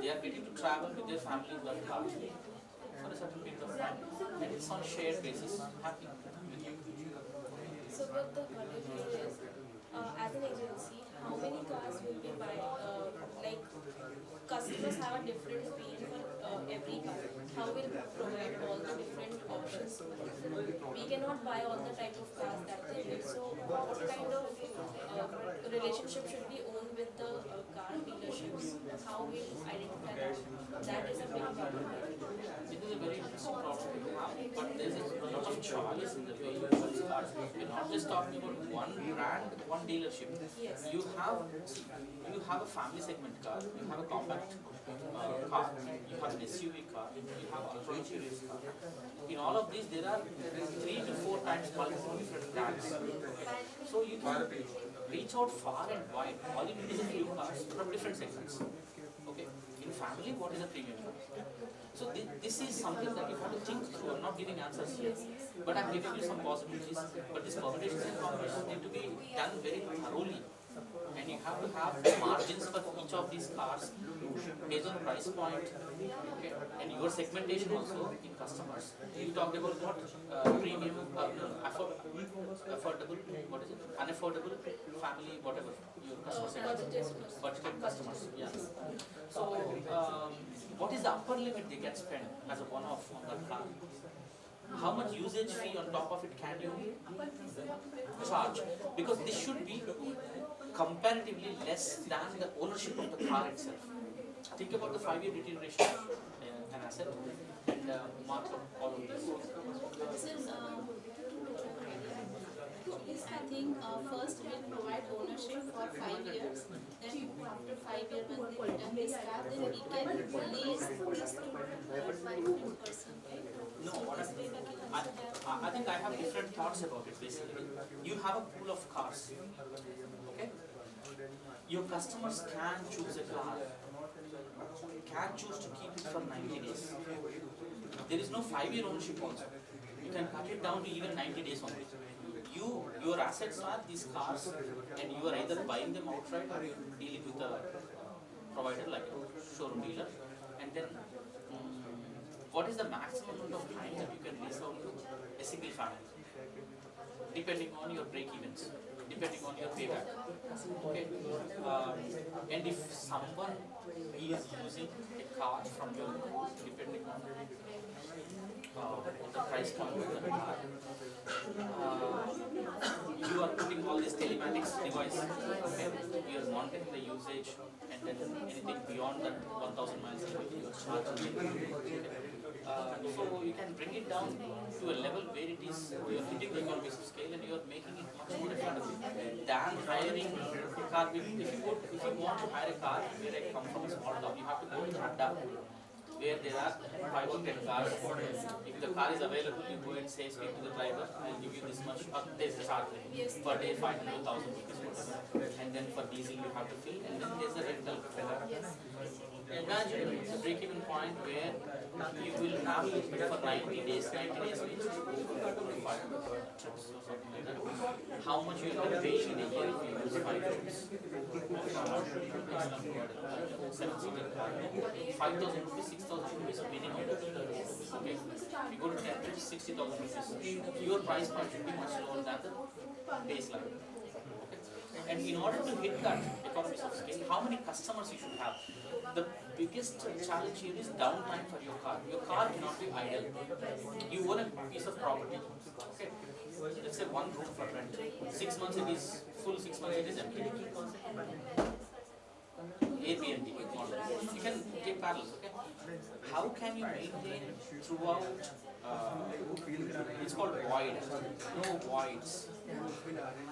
They are getting to travel with their family in one car for a certain period of time, and it's on shared basis. Happy. So what the hurdle here is, as an agency, how many cars will we buy? Like customers have a different fee for every car. How will we provide all the different options? We cannot buy all the type of cars that they need. So what kind of relationship should we own with the car dealerships? How will we identify that? That is a big problem. It is a very interesting problem to have, but there is a lot of choice in the way you choose cars. We're not just talking about one brand, one dealership. Yes. You have a family segment car, you have a compact car, you have an SUV car, you have ultra luxurious car. In all of these, there are 3 to 4 times multiple different brands. So you can reach out far and wide. All you need is a few cars from different segments. Okay. In family, what is a premium car? So this is something that you have to think through. I'm not giving answers here, but I'm giving you some possibilities. But these permutations and combinations need to be done very thoroughly. And you have to have margins for each of these cars based on price point, okay, and your segmentation also in customers. You talked about what premium, affordable, what is it? Unaffordable, family, whatever your customer segment, budgeted customers. Yeah. So what is the upper limit they can spend as a one-off on that car? How much usage fee on top of it can you charge? Because this should be comparatively less than the ownership of the car itself. Think about the 5-year deterioration an asset and mark up all of this. I think first we'll provide ownership for 5 years. Then after 5 years when they return this car, then we can lease this to by different person, right? No, I think I have different thoughts about it basically. You have a pool of cars, okay? Your customers can choose a car can choose to keep it from 90 days. There is no 5-year ownership also. You can cut it down to even 90 days only. Your assets are these cars, and you are either buying them outright or you're dealing with a provider like a showroom dealer. And then, what is the maximum amount of time that you can lease out to a single family? Depending on your break-evens, depending on your payback. Okay. And if someone is using a car from your, depending on the price point of the car, you are putting all these telematics device, okay, you are monitoring the usage, and then anything beyond that 1,000 miles you are charging. Okay. So you can bring it down to a level where it is, you are hitting the economies of scale and you are making it much more affordable than hiring a car. If you want to hire a car where I come from a small town, you have to go to Adda, where there are 5 or 10 cars. If the car is available, you go and say, speak to the driver, I'll give you this much, there's a charge per day, 500,000 rupees, and then for diesel you have to fill, and then there's the rental. Imagine the break-even point where you will have for 90 days means how much you will pay in a year if you use 5 roads. 5,000 rupees, 6,000 rupees minimum. Okay. If you go to 10 trips, 60,000 rupees. Your price point should be much lower than the baseline. And in order to hit that economies of scale, how many customers you should have? The biggest challenge here is downtime for your car. Your car cannot be idle. You own a piece of property. Okay. Let's say 1 room for rent. 6 months it is full, 6 months it is empty. Airbnb model. You can take parallels, okay? How can you maintain throughout, it's called void, no voids.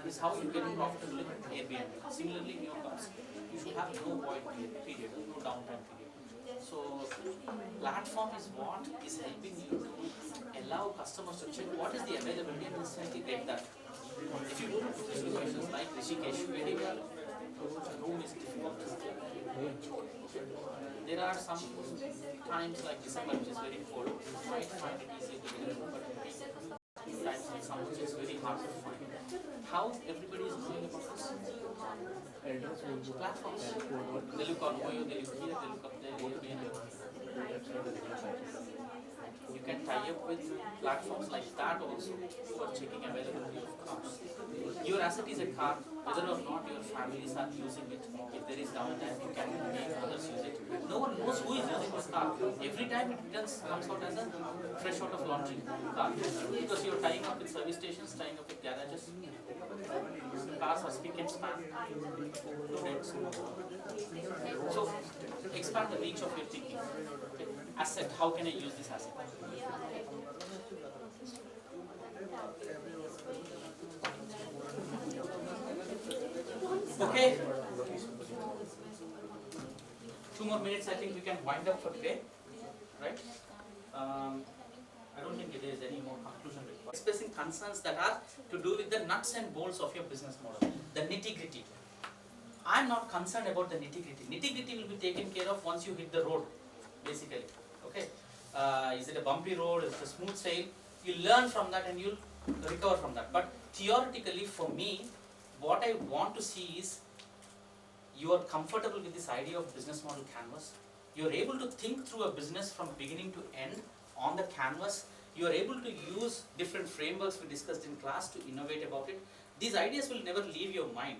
Is how you get profitable in Airbnb. Similarly in your cars, you should have no void period, no downtime period. So platform is what is helping you to allow customers to check what is the availability and instantly get that. If you go to tourist locations like Rishikesh, where room is difficult. There are some times like December which is very cold, you might find it easy to get a room, but times like summer which is very hard to find. How everybody is doing about this? Platforms. They look on Moyo, they look here, they look up there, Airbnb. You can tie up with platforms like that also for checking availability of cars. Your asset is a car, whether or not your families are using it. If there is downtime, you can make others use it. No one knows who is using this car. Every time it comes out as a fresh out of laundry car. Because you're tying up with service stations, tying up with garages. Cars are speak and span. So expand the reach of your thinking. Okay. Asset, how can I use this asset? Okay. 2 more minutes, I think we can wind up for today. Right? I don't think there is any more conclusion required. Expressing concerns that are to do with the nuts and bolts of your business model, the nitty-gritty. I'm not concerned about the nitty-gritty. Nitty-gritty will be taken care of once you hit the road, basically. Okay? Is it a bumpy road? Is it a smooth sail? You learn from that and you'll recover from that. But theoretically, for me, what I want to see is you are comfortable with this idea of business model canvas. You are able to think through a business from beginning to end on the canvas. You are able to use different frameworks we discussed in class to innovate about it. These ideas will never leave your mind,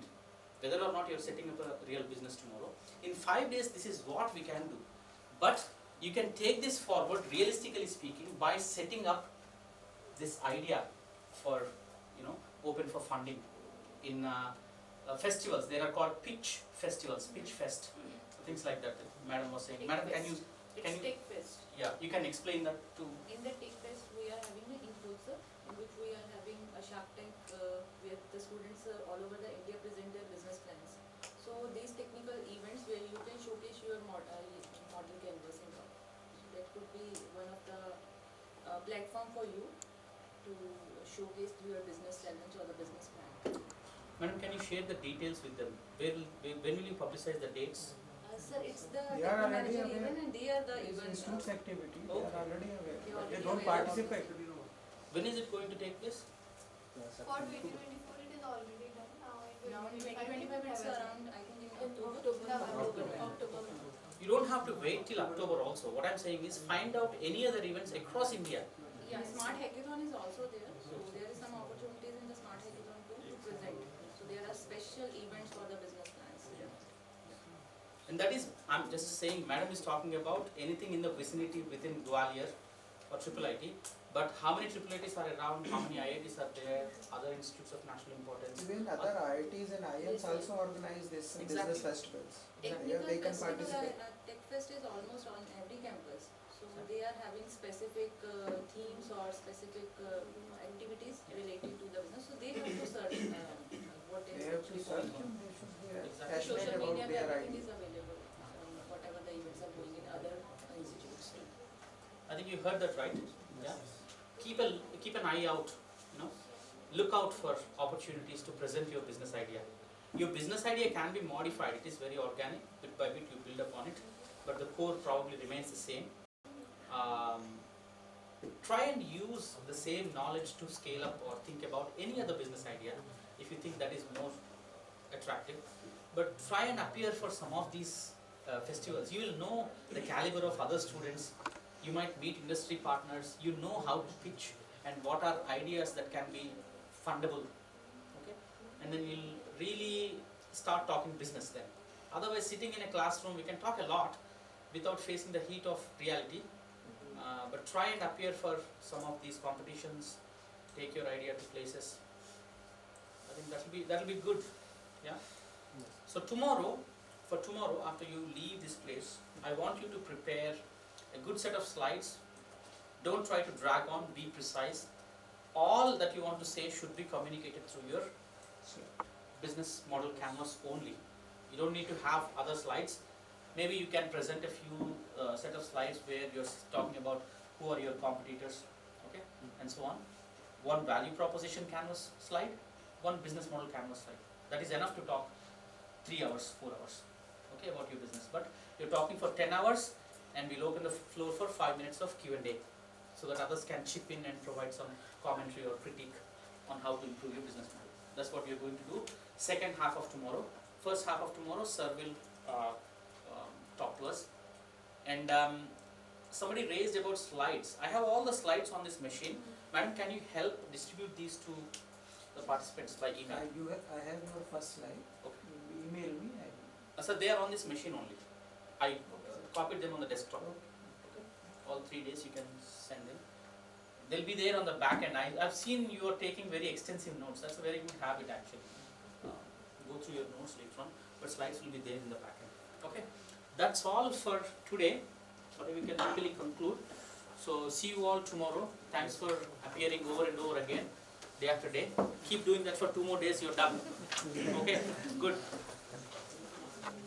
whether or not you are setting up a real business tomorrow. In 5 days, this is what we can do. But you can take this forward, realistically speaking, by setting up this idea for, open for funding. In festivals, they are called pitch festivals, pitch fest, things like that. Madam was saying. Madam, can you? Tech Fest. Yeah, you can explain that too. In the Tech Fest, we are having an influencer in which we are having a Shark Tank where the students all over the India present their business plans. So these technical events where you can showcase your model canvas and all. So that could be one of the platform for you to showcase your business challenge or the business plan. Madam, can you share the details with them? When will you publicize the dates? Sir, it's the They are already manager aware. event and they are the It's event. institute's activity, they Okay. are already aware, They but already they don't aware of participate. When is it going to take place? For 2024 it is already done. Now in 2025 it's around, I think in In October. October. You don't have to wait till October also. What I'm saying is find out any other events across India. Yeah, Smart Hackathon is also there. So there is some opportunities in the Smart Hackathon too to present. So there are special events for the business plans. And that is, I'm just saying, madam is talking about anything in the vicinity within Gwalior or Triple IT. But how many Triple ITs are around, how many IITs are there, other institutes of national importance. Even other IITs and IIMs also organize this Exactly. business festivals. Technical They can festival, participate. Tech Fest is almost on every campus. So they are having specific themes or specific activities related to the business. So they have to search what is They have to actually search going on. and they should be Exactly. passionate Social about media, their everything idea. is available. Whatever the events are going in other institutes. I think you heard that right? Yeah. Keep an eye out, you know. Look out for opportunities to present your business idea. Your business idea can be modified. It is very organic. Bit by bit you build upon it, but the core probably remains the same. Try and use the same knowledge to scale up or think about any other business idea if you think that is more attractive. But try and appear for some of these festivals. You will know the caliber of other students. You might meet industry partners. You know how to pitch and what are ideas that can be fundable. Okay, and then you'll really start talking business then. Otherwise, sitting in a classroom, we can talk a lot without facing the heat of reality. But try and appear for some of these competitions. Take your idea to places. I think that'll be good. Yeah. So tomorrow, after you leave this place, I want you to prepare a good set of slides. Don't try to drag on. Be precise. All that you want to say should be communicated through your business model canvas only. You don't need to have other slides. Maybe you can present a few set of slides where you're talking about who are your competitors, okay, and so on. One value proposition canvas slide, one business model canvas slide. That is enough to talk 3 hours, 4 hours, okay, about your business. But you're talking for 10 hours and we'll open the floor for 5 minutes of Q&A so that others can chip in and provide some commentary or critique on how to improve your business model. That's what we're going to do. Second half of tomorrow. First half of tomorrow, sir will talk to us. And somebody raised about slides. I have all the slides on this machine. Madam, can you help distribute these to the participants by email? I have your first slide. Okay. You email me. So they are on this machine only. I copied them on the desktop. Okay. All 3 days you can send them. They'll be there on the back end. I've seen you are taking very extensive notes. That's a very good habit actually. Go through your notes later on, but slides will be there in the back end. Okay. That's all for today. So we can happily conclude. So see you all tomorrow. Thanks for appearing over and over again, day after day. Keep doing that for 2 more days. You're done. Okay. Good.